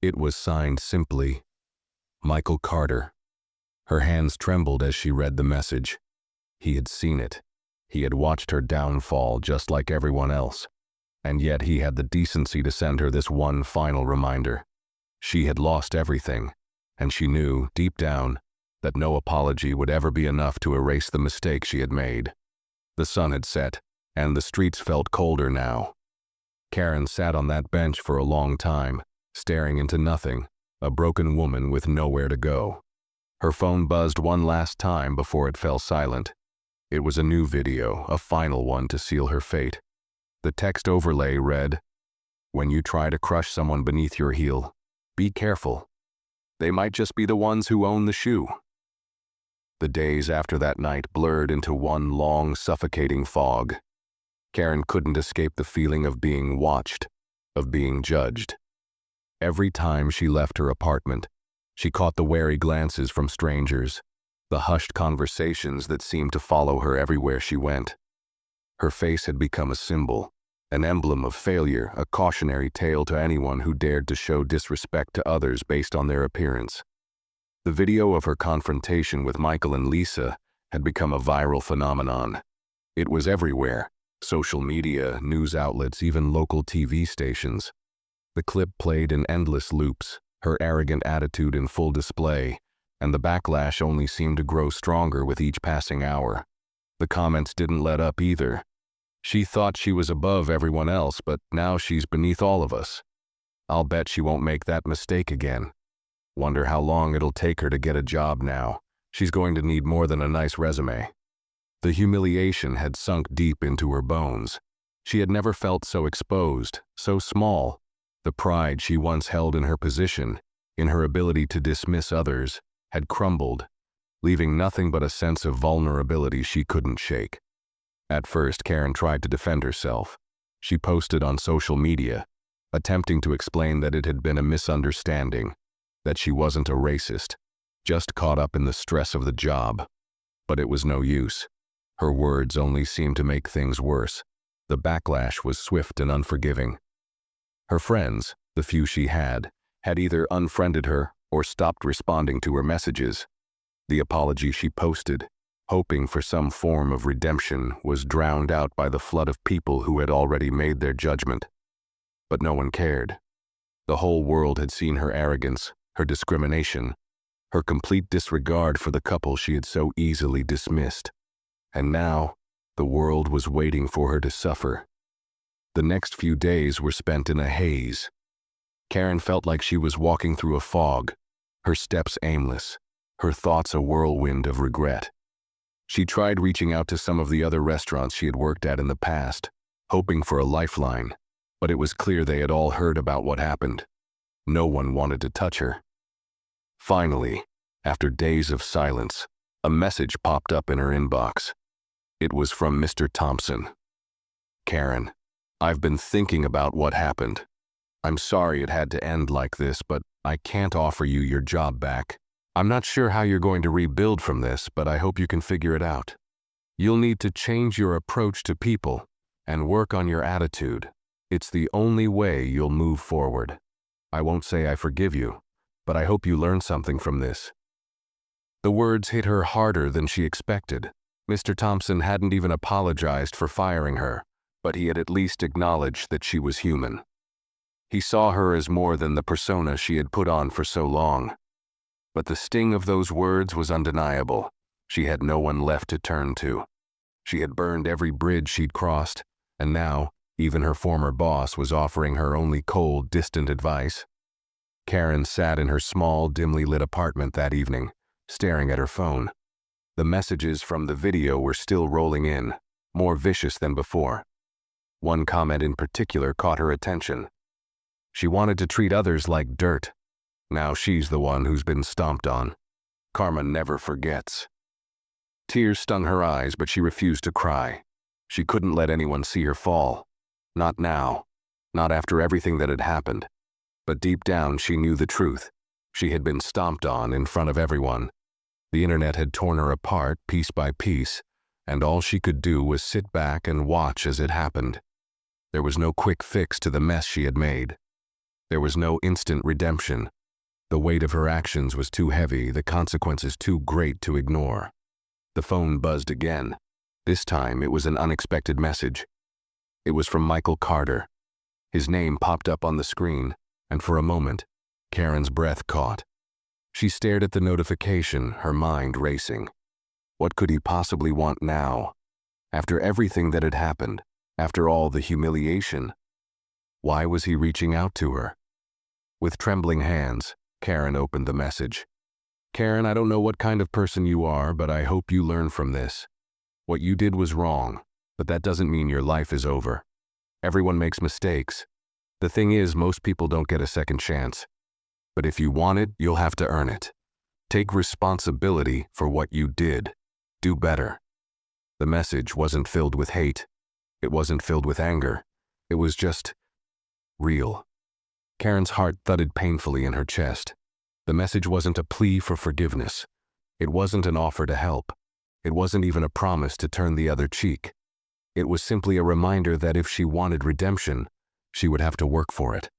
It was signed simply, Michael Carter. Her hands trembled as she read the message. He had seen it. He had watched her downfall just like everyone else. And yet he had the decency to send her this one final reminder. She had lost everything, and she knew, deep down, that no apology would ever be enough to erase the mistake she had made. The sun had set, and the streets felt colder now. Karen sat on that bench for a long time, staring into nothing, a broken woman with nowhere to go. Her phone buzzed one last time before it fell silent. It was a new video, a final one to seal her fate. The text overlay read, "When you try to crush someone beneath your heel, be careful. They might just be the ones who own the shoe." The days after that night blurred into one long, suffocating fog. Karen couldn't escape the feeling of being watched, of being judged. Every time she left her apartment, she caught the wary glances from strangers, the hushed conversations that seemed to follow her everywhere she went. Her face had become a symbol, an emblem of failure, a cautionary tale to anyone who dared to show disrespect to others based on their appearance. The video of her confrontation with Michael and Lisa had become a viral phenomenon. It was everywhere: social media, news outlets, even local TV stations. The clip played in endless loops, her arrogant attitude in full display, and the backlash only seemed to grow stronger with each passing hour. The comments didn't let up either. She thought she was above everyone else, but now she's beneath all of us. I'll bet she won't make that mistake again. Wonder how long it'll take her to get a job now. She's going to need more than a nice resume. The humiliation had sunk deep into her bones. She had never felt so exposed, so small. The pride she once held in her position, in her ability to dismiss others, had crumbled, leaving nothing but a sense of vulnerability she couldn't shake. At first, Karen tried to defend herself. She posted on social media, attempting to explain that it had been a misunderstanding, that she wasn't a racist, just caught up in the stress of the job. But it was no use. Her words only seemed to make things worse. The backlash was swift and unforgiving. Her friends, the few she had either unfriended her or stopped responding to her messages. The apology she posted, hoping for some form of redemption, was drowned out by the flood of people who had already made their judgment. But no one cared. The whole world had seen her arrogance, her discrimination, her complete disregard for the couple she had so easily dismissed. And now, the world was waiting for her to suffer. The next few days were spent in a haze. Karen felt like she was walking through a fog, her steps aimless, her thoughts a whirlwind of regret. She tried reaching out to some of the other restaurants she had worked at in the past, hoping for a lifeline, but it was clear they had all heard about what happened. No one wanted to touch her. Finally, after days of silence, a message popped up in her inbox. It was from Mr. Thompson. "Karen, I've been thinking about what happened. I'm sorry it had to end like this, but I can't offer you your job back. I'm not sure how you're going to rebuild from this, but I hope you can figure it out. You'll need to change your approach to people and work on your attitude. It's the only way you'll move forward. I won't say I forgive you, but I hope you learn something from this." The words hit her harder than she expected. Mr. Thompson hadn't even apologized for firing her, but he had at least acknowledged that she was human. He saw her as more than the persona she had put on for so long. But the sting of those words was undeniable. She had no one left to turn to. She had burned every bridge she'd crossed, and now, even her former boss was offering her only cold, distant advice. Karen sat in her small, dimly lit apartment that evening, staring at her phone. The messages from the video were still rolling in, more vicious than before. One comment in particular caught her attention. She wanted to treat others like dirt. Now she's the one who's been stomped on. Karma never forgets. Tears stung her eyes, but she refused to cry. She couldn't let anyone see her fall. Not now. Not after everything that had happened. But deep down she knew the truth. She had been stomped on in front of everyone. The internet had torn her apart piece by piece, and all she could do was sit back and watch as it happened. There was no quick fix to the mess she had made. There was no instant redemption. The weight of her actions was too heavy, the consequences too great to ignore. The phone buzzed again. This time it was an unexpected message. It was from Michael Carter. His name popped up on the screen, and for a moment, Karen's breath caught. She stared at the notification, her mind racing. What could he possibly want now? After everything that had happened, after all the humiliation, why was he reaching out to her? With trembling hands, Karen opened the message. Karen, I don't know what kind of person you are, but I hope you learn from this. What you did was wrong, but that doesn't mean your life is over. Everyone makes mistakes. The thing is, most people don't get a second chance. But if you want it, you'll have to earn it. Take responsibility for what you did. Do better. The message wasn't filled with hate. It wasn't filled with anger. It was just real. Karen's heart thudded painfully in her chest. The message wasn't a plea for forgiveness. It wasn't an offer to help. It wasn't even a promise to turn the other cheek. It was simply a reminder that if she wanted redemption, she would have to work for it.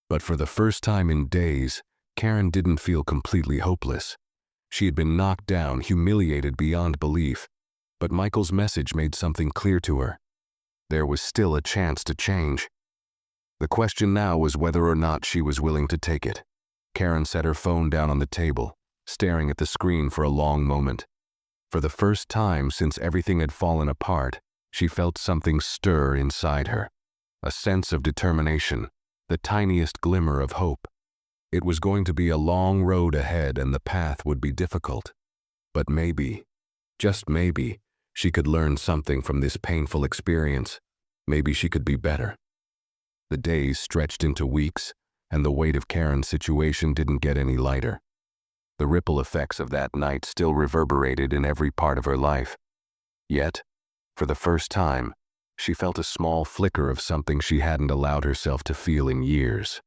But for the first time in days, Karen didn't feel completely hopeless. She had been knocked down, humiliated beyond belief. But Michael's message made something clear to her. There was still a chance to change. The question now was whether or not she was willing to take it. Karen set her phone down on the table, staring at the screen for a long moment. For the first time since everything had fallen apart, she felt something stir inside her. A sense of determination, the tiniest glimmer of hope. It was going to be a long road ahead and the path would be difficult. But maybe, just maybe, she could learn something from this painful experience. Maybe she could be better. The days stretched into weeks, and the weight of Karen's situation didn't get any lighter. The ripple effects of that night still reverberated in every part of her life. Yet, for the first time, she felt a small flicker of something she hadn't allowed herself to feel in years.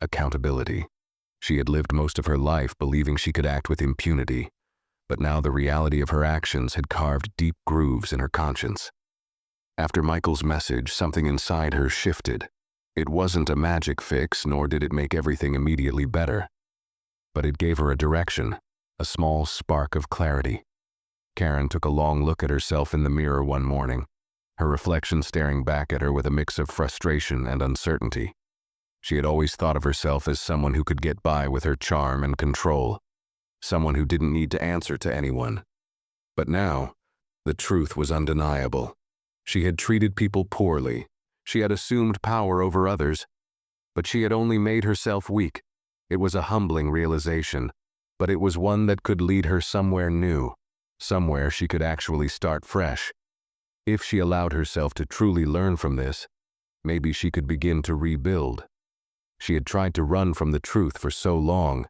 Accountability. She had lived most of her life believing she could act with impunity, but now the reality of her actions had carved deep grooves in her conscience. After Michael's message, something inside her shifted. It wasn't a magic fix, nor did it make everything immediately better. But it gave her a direction, a small spark of clarity. Karen took a long look at herself in the mirror one morning, her reflection staring back at her with a mix of frustration and uncertainty. She had always thought of herself as someone who could get by with her charm and control, someone who didn't need to answer to anyone. But now, the truth was undeniable. She had treated people poorly. She had assumed power over others, but she had only made herself weak. It was a humbling realization, but it was one that could lead her somewhere new, somewhere she could actually start fresh. If she allowed herself to truly learn from this, maybe she could begin to rebuild. She had tried to run from the truth for so long,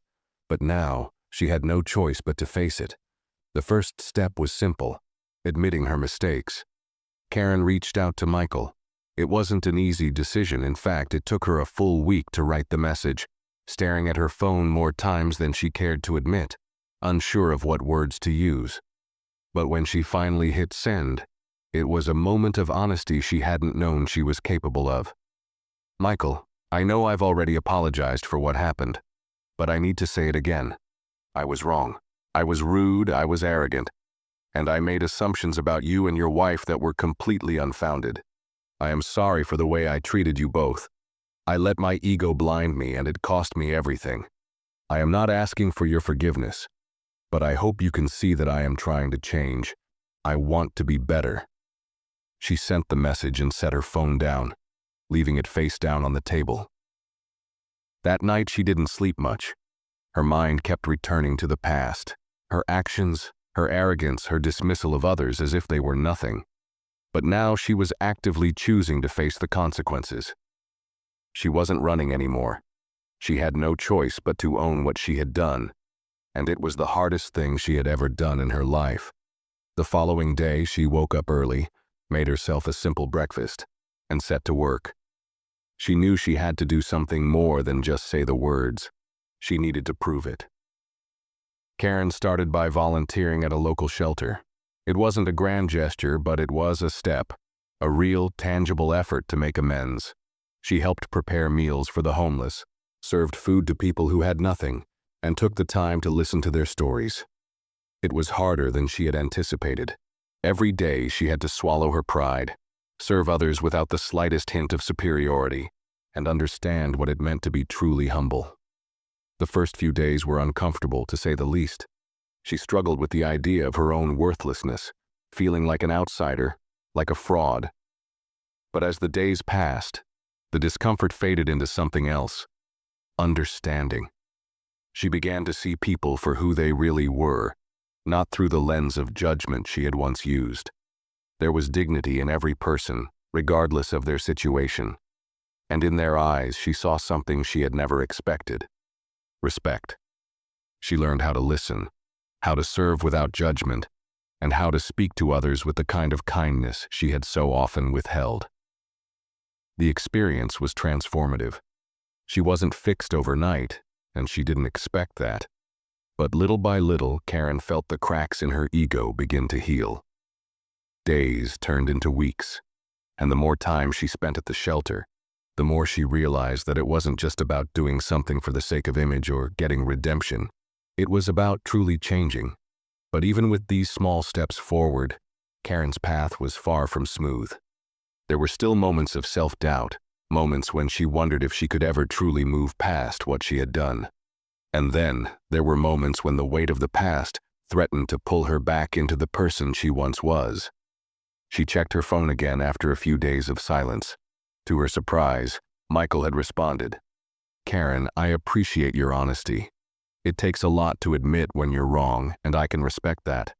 but now she had no choice but to face it. The first step was simple, admitting her mistakes. Karen reached out to Michael. It wasn't an easy decision. In fact, it took her a full week to write the message, staring at her phone more times than she cared to admit, unsure of what words to use. But when she finally hit send, it was a moment of honesty she hadn't known she was capable of. Michael, I know I've already apologized for what happened, but I need to say it again. I was wrong. I was rude, I was arrogant, and I made assumptions about you and your wife that were completely unfounded. I am sorry for the way I treated you both. I let my ego blind me, and it cost me everything. I am not asking for your forgiveness, but I hope you can see that I am trying to change. I want to be better. She sent the message and set her phone down, leaving it face down on the table. That night she didn't sleep much. Her mind kept returning to the past, her actions, her arrogance, her dismissal of others as if they were nothing. But now she was actively choosing to face the consequences. She wasn't running anymore. She had no choice but to own what she had done, and it was the hardest thing she had ever done in her life. The following day, she woke up early, made herself a simple breakfast, and set to work. She knew she had to do something more than just say the words. She needed to prove it. Karen started by volunteering at a local shelter. It wasn't a grand gesture, but it was a step, a real, tangible effort to make amends. She helped prepare meals for the homeless, served food to people who had nothing, and took the time to listen to their stories. It was harder than she had anticipated. Every day she had to swallow her pride, serve others without the slightest hint of superiority, and understand what it meant to be truly humble. The first few days were uncomfortable, to say the least. She struggled with the idea of her own worthlessness, feeling like an outsider, like a fraud. But as the days passed, the discomfort faded into something else: understanding. She began to see people for who they really were, not through the lens of judgment she had once used. There was dignity in every person, regardless of their situation. And in their eyes she saw something she had never expected: respect. She learned how to listen, how to serve without judgment, and how to speak to others with the kind of kindness she had so often withheld. The experience was transformative. She wasn't fixed overnight, and she didn't expect that. But little by little, Karen felt the cracks in her ego begin to heal. Days turned into weeks, and the more time she spent at the shelter, the more she realized that it wasn't just about doing something for the sake of image or getting redemption. It was about truly changing. But even with these small steps forward, Karen's path was far from smooth. There were still moments of self-doubt, moments when she wondered if she could ever truly move past what she had done. And then there were moments when the weight of the past threatened to pull her back into the person she once was. She checked her phone again after a few days of silence. To her surprise, Michael had responded. "Karen, I appreciate your honesty. It takes a lot to admit when you're wrong, and I can respect that.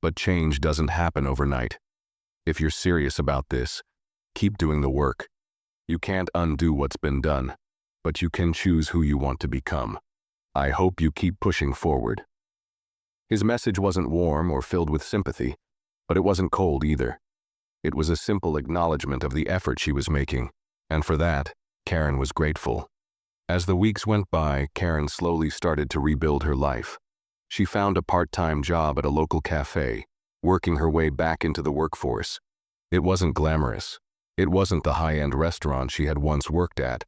But change doesn't happen overnight. If you're serious about this, keep doing the work. You can't undo what's been done, but you can choose who you want to become. I hope you keep pushing forward." His message wasn't warm or filled with sympathy, but it wasn't cold either. It was a simple acknowledgement of the effort she was making, and for that, Karen was grateful. As the weeks went by, Karen slowly started to rebuild her life. She found a part-time job at a local cafe, working her way back into the workforce. It wasn't glamorous. It wasn't the high-end restaurant she had once worked at,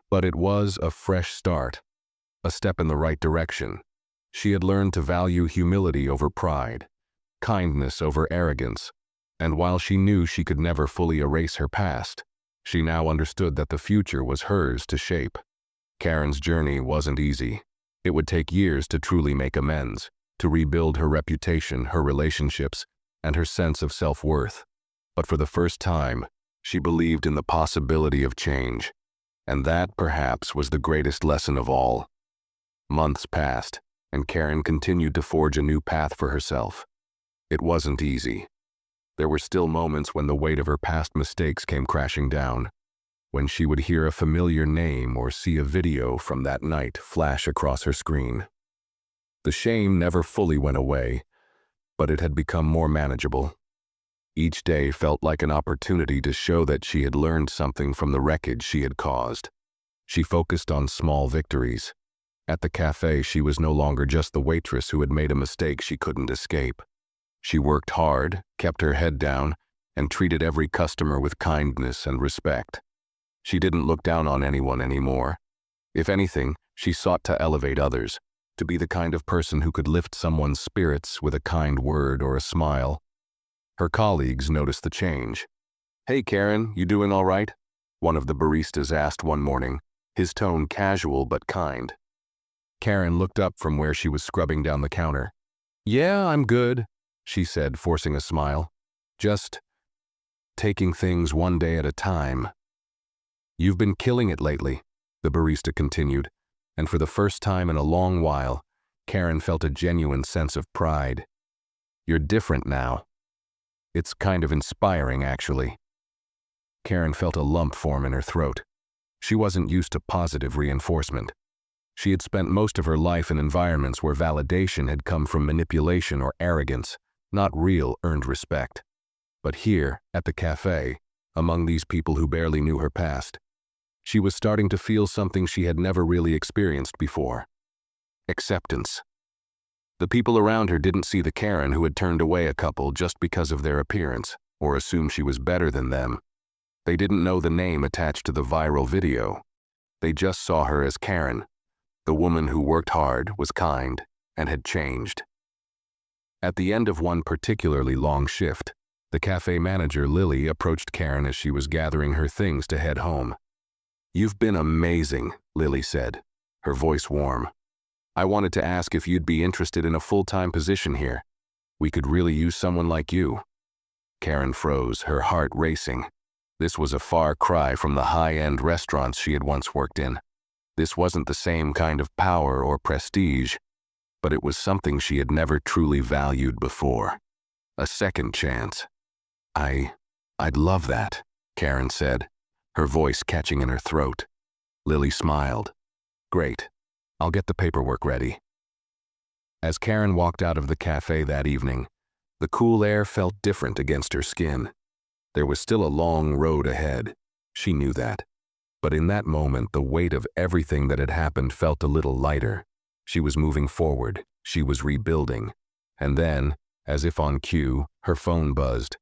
but it was a fresh start, a step in the right direction. She had learned to value humility over pride, kindness over arrogance, and while she knew she could never fully erase her past, she now understood that the future was hers to shape. Karen's journey wasn't easy. It would take years to truly make amends, to rebuild her reputation, her relationships, and her sense of self-worth. But for the first time, she believed in the possibility of change, and that, perhaps, was the greatest lesson of all. Months passed, and Karen continued to forge a new path for herself. It wasn't easy. There were still moments when the weight of her past mistakes came crashing down, when she would hear a familiar name or see a video from that night flash across her screen. The shame never fully went away, but it had become more manageable. Each day felt like an opportunity to show that she had learned something from the wreckage she had caused. She focused on small victories. At the cafe, she was no longer just the waitress who had made a mistake she couldn't escape. She worked hard, kept her head down, and treated every customer with kindness and respect. She didn't look down on anyone anymore. If anything, she sought to elevate others, to be the kind of person who could lift someone's spirits with a kind word or a smile. Her colleagues noticed the change. "Hey Karen, you doing all right?" one of the baristas asked one morning, his tone casual but kind. Karen looked up from where she was scrubbing down the counter. "Yeah, I'm good," she said, forcing a smile. "Just taking things one day at a time." "You've been killing it lately," the barista continued, and for the first time in a long while, Karen felt a genuine sense of pride. "You're different now. It's kind of inspiring, actually." Karen felt a lump form in her throat. She wasn't used to positive reinforcement. She had spent most of her life in environments where validation had come from manipulation or arrogance, not real earned respect. But here, at the cafe, among these people who barely knew her past, she was starting to feel something she had never really experienced before: acceptance. The people around her didn't see the Karen who had turned away a couple just because of their appearance, or assumed she was better than them. They didn't know the name attached to the viral video. They just saw her as Karen, the woman who worked hard, was kind, and had changed. At the end of one particularly long shift, the cafe manager, Lily, approached Karen as she was gathering her things to head home. "You've been amazing," Lily said, her voice warm. "I wanted to ask if you'd be interested in a full-time position here. We could really use someone like you." Karen froze, her heart racing. This was a far cry from the high-end restaurants she had once worked in. This wasn't the same kind of power or prestige, but it was something she had never truly valued before. A second chance. I'd love that," Karen said, her voice catching in her throat. Lily smiled. "Great. I'll get the paperwork ready." As Karen walked out of the cafe that evening, the cool air felt different against her skin. There was still a long road ahead. She knew that. But in that moment, the weight of everything that had happened felt a little lighter. She was moving forward. She was rebuilding. And then, as if on cue, her phone buzzed.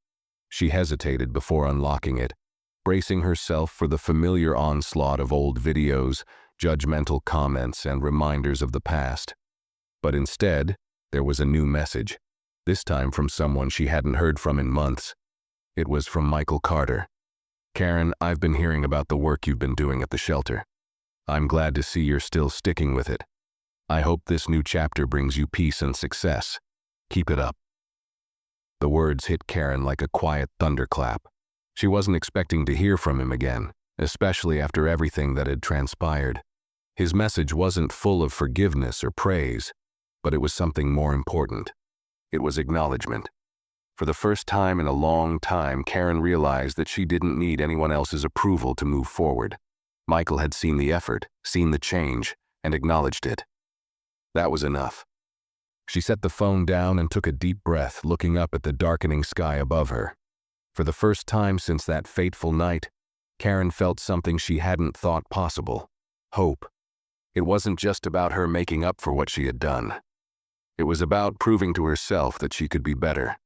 She hesitated before unlocking it, bracing herself for the familiar onslaught of old videos, judgmental comments, and reminders of the past. But instead, there was a new message, this time from someone she hadn't heard from in months. It was from Michael Carter. "Karen, I've been hearing about the work you've been doing at the shelter. I'm glad to see you're still sticking with it. I hope this new chapter brings you peace and success. Keep it up." The words hit Karen like a quiet thunderclap. She wasn't expecting to hear from him again, especially after everything that had transpired. His message wasn't full of forgiveness or praise, but it was something more important. It was acknowledgement. For the first time in a long time, Karen realized that she didn't need anyone else's approval to move forward. Michael had seen the effort, seen the change, and acknowledged it. That was enough. She set the phone down and took a deep breath, looking up at the darkening sky above her. For the first time since that fateful night, Karen felt something she hadn't thought possible: hope. It wasn't just about her making up for what she had done. It was about proving to herself that she could be better.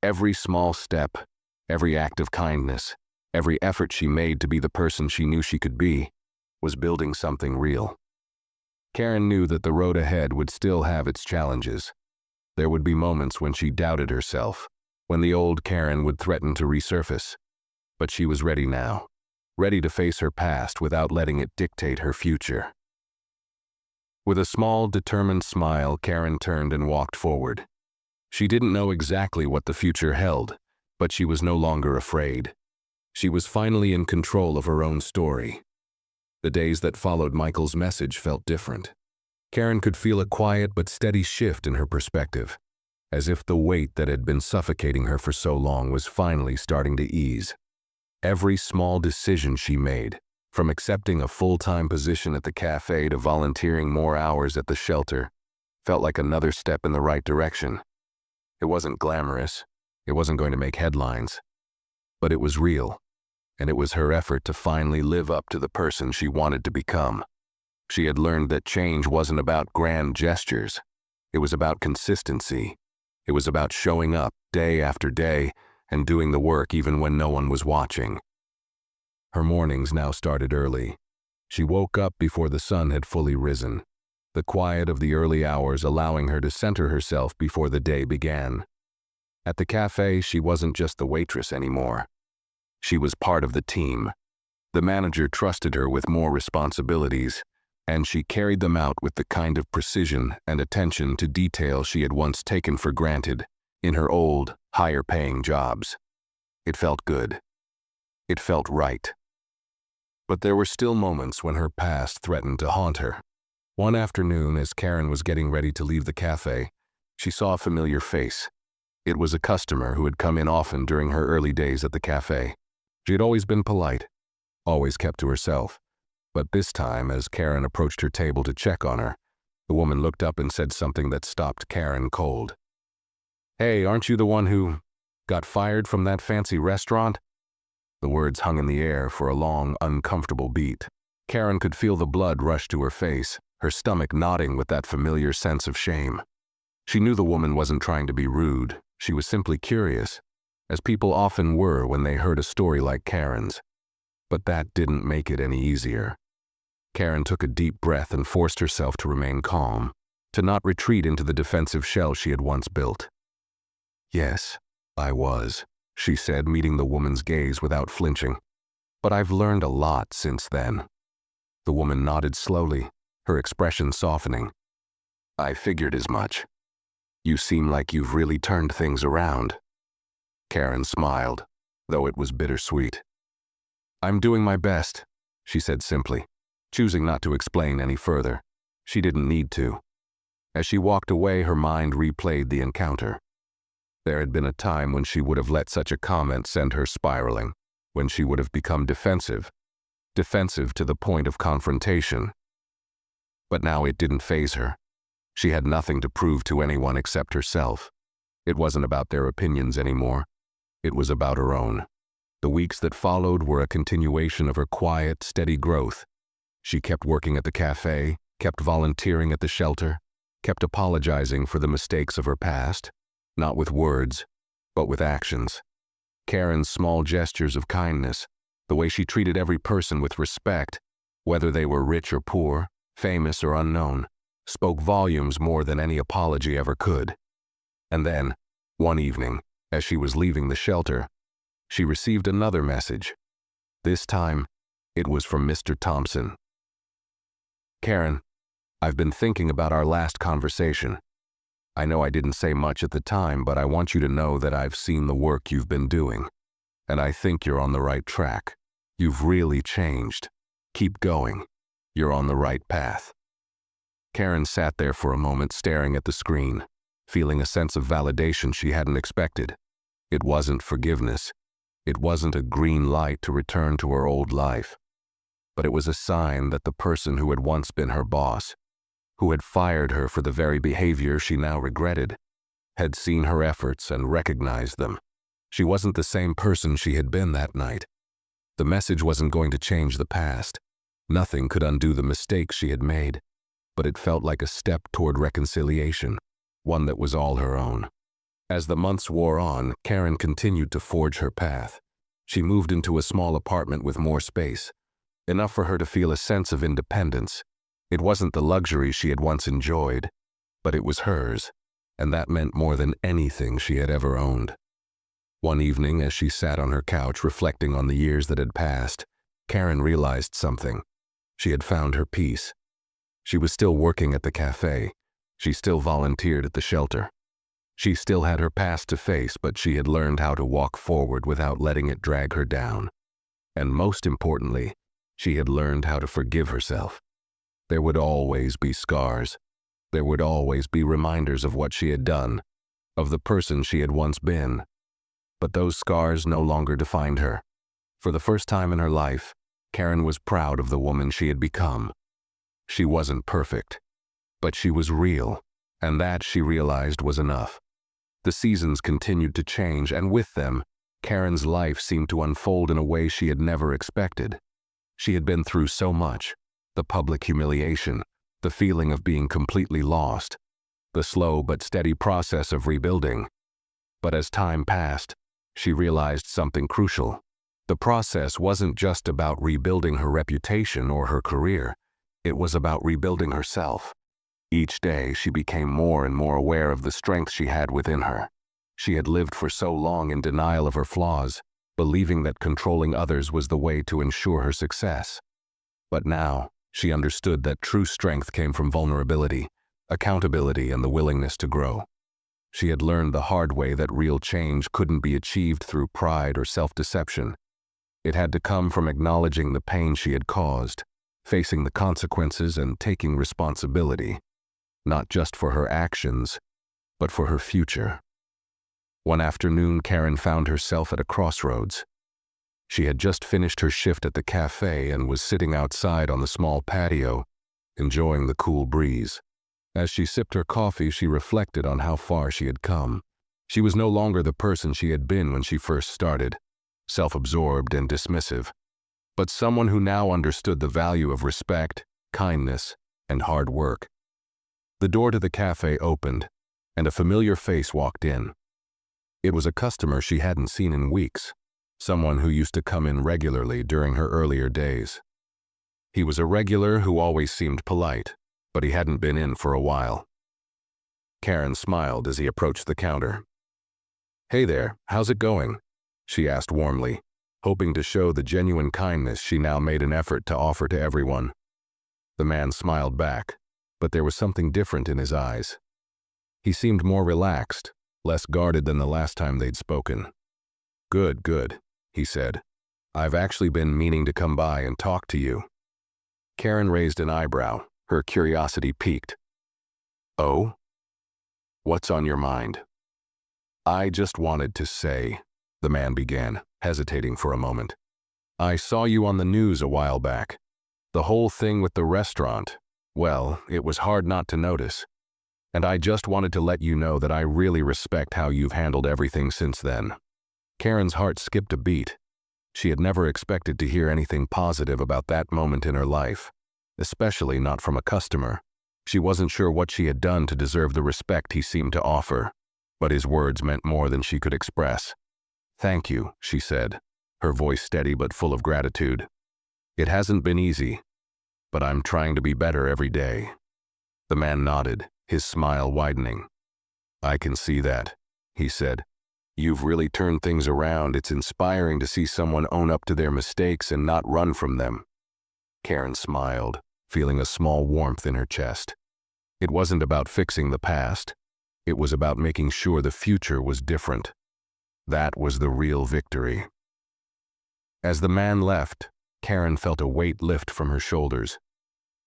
Every small step, every act of kindness, every effort she made to be the person she knew she could be, was building something real. Karen knew that the road ahead would still have its challenges. There would be moments when she doubted herself, when the old Karen would threaten to resurface. But she was ready now, ready to face her past without letting it dictate her future. With a small, determined smile, Karen turned and walked forward. She didn't know exactly what the future held, but she was no longer afraid. She was finally in control of her own story. The days that followed Michael's message felt different. Karen could feel a quiet but steady shift in her perspective, as if the weight that had been suffocating her for so long was finally starting to ease. Every small decision she made, from accepting a full-time position at the cafe to volunteering more hours at the shelter, felt like another step in the right direction. It wasn't glamorous, it wasn't going to make headlines, but it was real, and it was her effort to finally live up to the person she wanted to become. She had learned that change wasn't about grand gestures. It was about consistency. It was about showing up day after day and doing the work even when no one was watching. Her mornings now started early. She woke up before the sun had fully risen, the quiet of the early hours allowing her to center herself before the day began. At the cafe, she wasn't just the waitress anymore. She was part of the team. The manager trusted her with more responsibilities, and she carried them out with the kind of precision and attention to detail she had once taken for granted in her old, higher-paying jobs. It felt good. It felt right. But there were still moments when her past threatened to haunt her. One afternoon, as Karen was getting ready to leave the cafe, she saw a familiar face. It was a customer who had come in often during her early days at the cafe. She had always been polite, always kept to herself. But this time, as Karen approached her table to check on her, the woman looked up and said something that stopped Karen cold. "Hey, aren't you the one who got fired from that fancy restaurant?" The words hung in the air for a long, uncomfortable beat. Karen could feel the blood rush to her face, her stomach knotting with that familiar sense of shame. She knew the woman wasn't trying to be rude. She was simply curious, as people often were when they heard a story like Karen's. But that didn't make it any easier. Karen took a deep breath and forced herself to remain calm, to not retreat into the defensive shell she had once built. "Yes, I was," she said, meeting the woman's gaze without flinching. "But I've learned a lot since then." The woman nodded slowly, her expression softening. "I figured as much. You seem like you've really turned things around." Karen smiled, though it was bittersweet. "I'm doing my best," she said simply, choosing not to explain any further. She didn't need to. As she walked away, her mind replayed the encounter. There had been a time when she would have let such a comment send her spiraling, when she would have become defensive to the point of confrontation. But now it didn't faze her. She had nothing to prove to anyone except herself. It wasn't about their opinions anymore. It was about her own. The weeks that followed were a continuation of her quiet, steady growth. She kept working at the cafe, kept volunteering at the shelter, kept apologizing for the mistakes of her past, not with words, but with actions. Karen's small gestures of kindness, the way she treated every person with respect, whether they were rich or poor, famous or unknown, spoke volumes more than any apology ever could. And then, one evening, as she was leaving the shelter, she received another message. This time, it was from Mr. Thompson. "Karen, I've been thinking about our last conversation. I know I didn't say much at the time, but I want you to know that I've seen the work you've been doing, and I think you're on the right track. You've really changed. Keep going. You're on the right path." Karen sat there for a moment staring at the screen, feeling a sense of validation she hadn't expected. It wasn't forgiveness. It wasn't a green light to return to her old life. But it was a sign that the person who had once been her boss, who had fired her for the very behavior she now regretted, had seen her efforts and recognized them. She wasn't the same person she had been that night. The message wasn't going to change the past. Nothing could undo the mistakes she had made, but it felt like a step toward reconciliation, one that was all her own. As the months wore on, Karen continued to forge her path. She moved into a small apartment with more space, enough for her to feel a sense of independence. It wasn't the luxury she had once enjoyed, but it was hers, and that meant more than anything she had ever owned. One evening, as she sat on her couch reflecting on the years that had passed, Karen realized something. She had found her peace. She was still working at the cafe. She still volunteered at the shelter. She still had her past to face, but she had learned how to walk forward without letting it drag her down. And most importantly, she had learned how to forgive herself. There would always be scars. There would always be reminders of what she had done, of the person she had once been. But those scars no longer defined her. For the first time in her life, Karen was proud of the woman she had become. She wasn't perfect, but she was real, and that, she realized, was enough. The seasons continued to change, and with them, Karen's life seemed to unfold in a way she had never expected. She had been through so much: the public humiliation, the feeling of being completely lost, the slow but steady process of rebuilding. But as time passed, she realized something crucial. The process wasn't just about rebuilding her reputation or her career. It was about rebuilding herself. Each day, she became more and more aware of the strength she had within her. She had lived for so long in denial of her flaws, believing that controlling others was the way to ensure her success. But now, she understood that true strength came from vulnerability, accountability, and the willingness to grow. She had learned the hard way that real change couldn't be achieved through pride or self-deception. It had to come from acknowledging the pain she had caused, facing the consequences, and taking responsibility, not just for her actions, but for her future. One afternoon, Karen found herself at a crossroads. She had just finished her shift at the cafe and was sitting outside on the small patio, enjoying the cool breeze. As she sipped her coffee, she reflected on how far she had come. She was no longer the person she had been when she first started, self-absorbed and dismissive, but someone who now understood the value of respect, kindness, and hard work. The door to the cafe opened, and a familiar face walked in. It was a customer she hadn't seen in weeks, someone who used to come in regularly during her earlier days. He was a regular who always seemed polite, but he hadn't been in for a while. Karen smiled as he approached the counter. "Hey there, how's it going?" she asked warmly, hoping to show the genuine kindness she now made an effort to offer to everyone. The man smiled back, but there was something different in his eyes. He seemed more relaxed, less guarded than the last time they'd spoken. "Good, good," he said. "I've actually been meaning to come by and talk to you." Karen raised an eyebrow, her curiosity piqued. "Oh? What's on your mind?" "I just wanted to say," the man began, hesitating for a moment. "I saw you on the news a while back. The whole thing with the restaurant, well, it was hard not to notice. And I just wanted to let you know that I really respect how you've handled everything since then." Karen's heart skipped a beat. She had never expected to hear anything positive about that moment in her life, especially not from a customer. She wasn't sure what she had done to deserve the respect he seemed to offer, but his words meant more than she could express. "Thank you," she said, her voice steady but full of gratitude. "It hasn't been easy, but I'm trying to be better every day." The man nodded, his smile widening. "I can see that," he said. "You've really turned things around. It's inspiring to see someone own up to their mistakes and not run from them." Karen smiled, feeling a small warmth in her chest. It wasn't about fixing the past. It was about making sure the future was different. That was the real victory. As the man left, Karen felt a weight lift from her shoulders.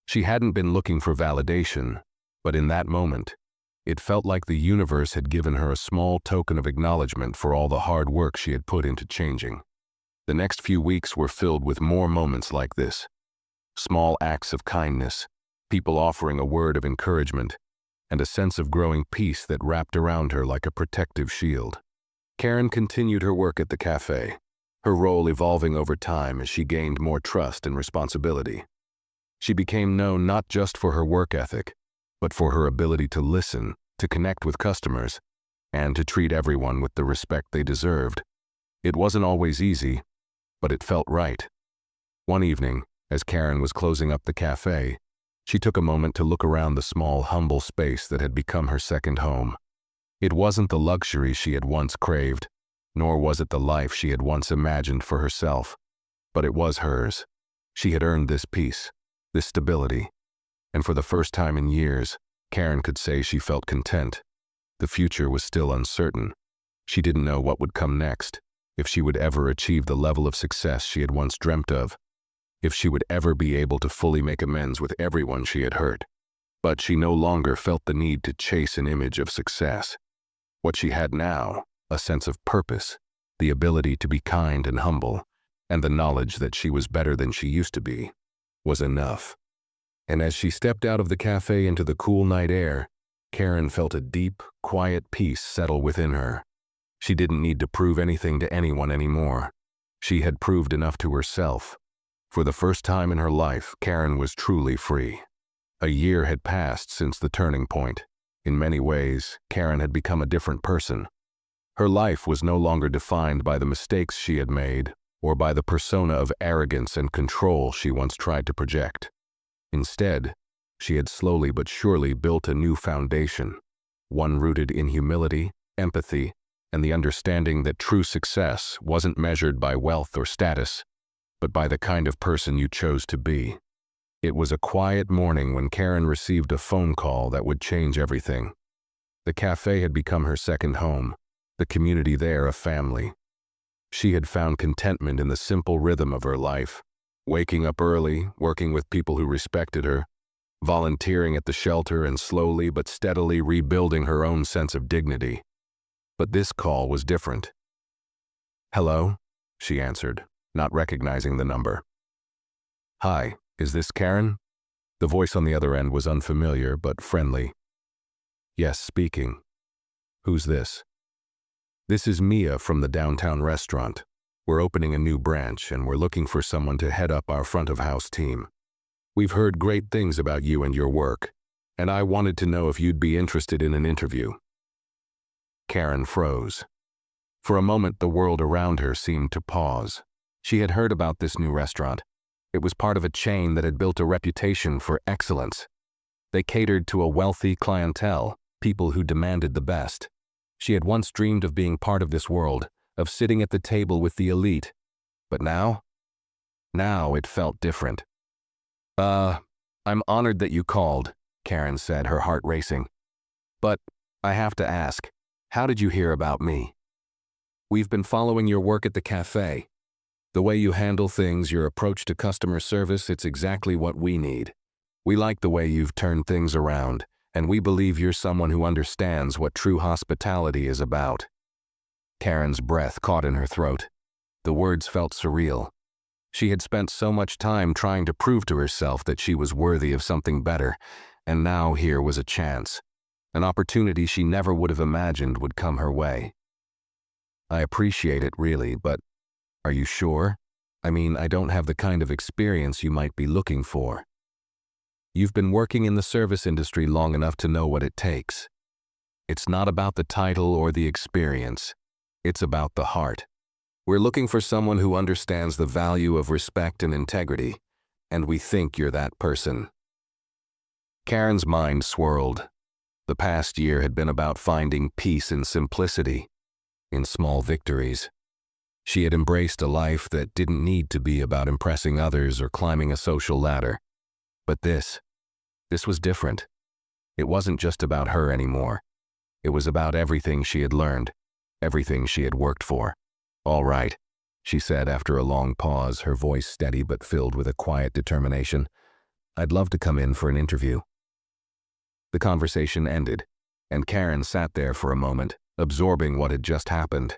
She hadn't been looking for validation, but in that moment, it felt like the universe had given her a small token of acknowledgement for all the hard work she had put into changing. The next few weeks were filled with more moments like this. Small acts of kindness, people offering a word of encouragement, and a sense of growing peace that wrapped around her like a protective shield. Karen continued her work at the cafe, her role evolving over time as she gained more trust and responsibility. She became known not just for her work ethic, but for her ability to listen, to connect with customers, and to treat everyone with the respect they deserved. It wasn't always easy, but it felt right. One evening, as Karen was closing up the cafe, she took a moment to look around the small, humble space that had become her second home. It wasn't the luxury she had once craved, nor was it the life she had once imagined for herself, but it was hers. She had earned this peace, this stability, and for the first time in years, Karen could say she felt content. The future was still uncertain. She didn't know what would come next, if she would ever achieve the level of success she had once dreamt of, if she would ever be able to fully make amends with everyone she had hurt. But she no longer felt the need to chase an image of success. What she had now, a sense of purpose, the ability to be kind and humble, and the knowledge that she was better than she used to be, was enough. And as she stepped out of the cafe into the cool night air, Karen felt a deep, quiet peace settle within her. She didn't need to prove anything to anyone anymore. She had proved enough to herself. For the first time in her life, Karen was truly free. A year had passed since the turning point. In many ways, Karen had become a different person. Her life was no longer defined by the mistakes she had made or by the persona of arrogance and control she once tried to project. Instead, she had slowly but surely built a new foundation, one rooted in humility, empathy, and the understanding that true success wasn't measured by wealth or status, but by the kind of person you chose to be. It was a quiet morning when Karen received a phone call that would change everything. The cafe had become her second home, the community there a family. She had found contentment in the simple rhythm of her life, waking up early, working with people who respected her, volunteering at the shelter, and slowly but steadily rebuilding her own sense of dignity. But this call was different. "Hello?" she answered, not recognizing the number. "Hi, is this Karen?" The voice on the other end was unfamiliar but friendly. "Yes, speaking. Who's this?" "This is Mia from the downtown restaurant. We're opening a new branch and we're looking for someone to head up our front of house team. We've heard great things about you and your work, and I wanted to know if you'd be interested in an interview." Karen froze. For a moment, the world around her seemed to pause. She had heard about this new restaurant, It was part of a chain that had built a reputation for excellence. They catered to a wealthy clientele, people who demanded the best. She had once dreamed of being part of this world, of sitting at the table with the elite. But now it felt different. I'm honored that you called," Karen said, her heart racing. "But I have to ask, how did you hear about me?" "We've been following your work at the cafe. The way you handle things, your approach to customer service, it's exactly what we need. We like the way you've turned things around, and we believe you're someone who understands what true hospitality is about." Karen's breath caught in her throat. The words felt surreal. She had spent so much time trying to prove to herself that she was worthy of something better, and now here was a chance, an opportunity she never would have imagined would come her way. "I appreciate it, really, but are you sure? I mean, I don't have the kind of experience you might be looking for." "You've been working in the service industry long enough to know what it takes. It's not about the title or the experience. It's about the heart. We're looking for someone who understands the value of respect and integrity, and we think you're that person." Karen's mind swirled. The past year had been about finding peace in simplicity, in small victories. She had embraced a life that didn't need to be about impressing others or climbing a social ladder. But this was different. It wasn't just about her anymore. It was about everything she had learned, everything she had worked for. "All right," she said after a long pause, her voice steady but filled with a quiet determination. "I'd love to come in for an interview." The conversation ended, and Karen sat there for a moment, absorbing what had just happened.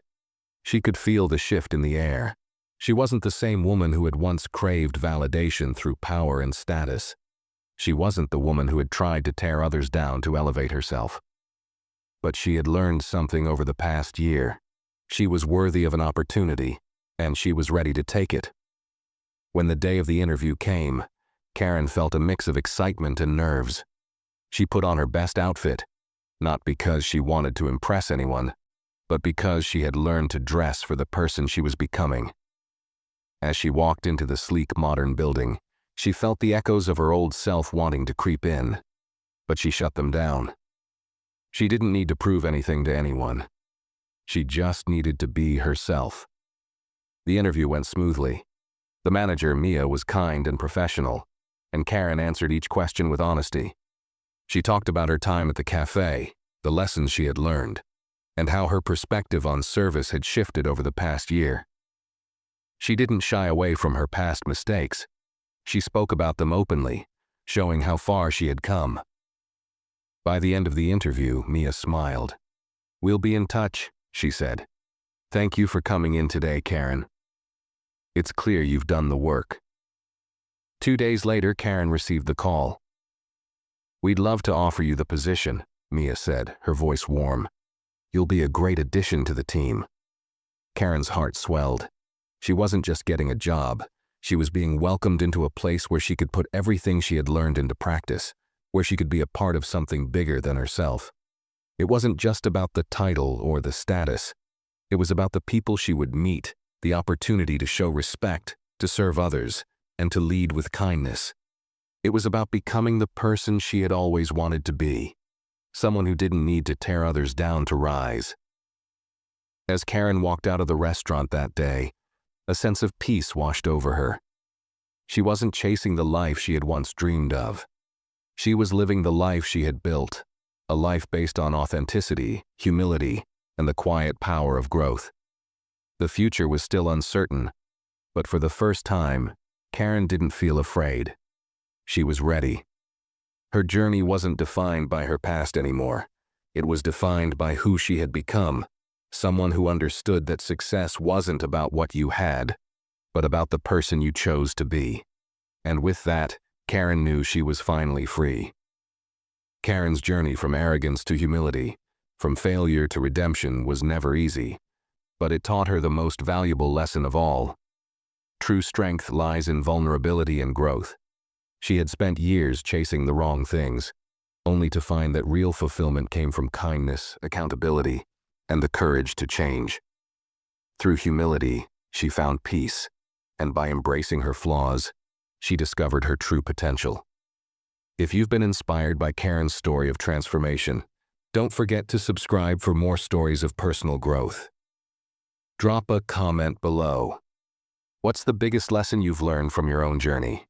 She could feel the shift in the air. She wasn't the same woman who had once craved validation through power and status. She wasn't the woman who had tried to tear others down to elevate herself. But she had learned something over the past year. She was worthy of an opportunity, and she was ready to take it. When the day of the interview came, Karen felt a mix of excitement and nerves. She put on her best outfit, not because she wanted to impress anyone, but because she had learned to dress for the person she was becoming. As she walked into the sleek modern building, she felt the echoes of her old self wanting to creep in, but she shut them down. She didn't need to prove anything to anyone. She just needed to be herself. The interview went smoothly. The manager, Mia, was kind and professional, and Karen answered each question with honesty. She talked about her time at the cafe, the lessons she had learned, and how her perspective on service had shifted over the past year. She didn't shy away from her past mistakes. She spoke about them openly, showing how far she had come. By the end of the interview, Mia smiled. "We'll be in touch," she said. "Thank you for coming in today, Karen. It's clear you've done the work." 2 days later, Karen received the call. "We'd love to offer you the position," Mia said, her voice warm. "You'll be a great addition to the team." Karen's heart swelled. She wasn't just getting a job. She was being welcomed into a place where she could put everything she had learned into practice, where she could be a part of something bigger than herself. It wasn't just about the title or the status. It was about the people she would meet, the opportunity to show respect, to serve others, and to lead with kindness. It was about becoming the person she had always wanted to be, someone who didn't need to tear others down to rise. As Karen walked out of the restaurant that day, a sense of peace washed over her. She wasn't chasing the life she had once dreamed of. She was living the life she had built, a life based on authenticity, humility, and the quiet power of growth. The future was still uncertain, but for the first time, Karen didn't feel afraid. She was ready. Her journey wasn't defined by her past anymore. It was defined by who she had become, someone who understood that success wasn't about what you had, but about the person you chose to be. And with that, Karen knew she was finally free. Karen's journey from arrogance to humility, from failure to redemption, was never easy, but it taught her the most valuable lesson of all. True strength lies in vulnerability and growth. She had spent years chasing the wrong things, only to find that real fulfillment came from kindness, accountability, and the courage to change. Through humility, she found peace, and by embracing her flaws, she discovered her true potential. If you've been inspired by Karen's story of transformation, don't forget to subscribe for more stories of personal growth. Drop a comment below. What's the biggest lesson you've learned from your own journey?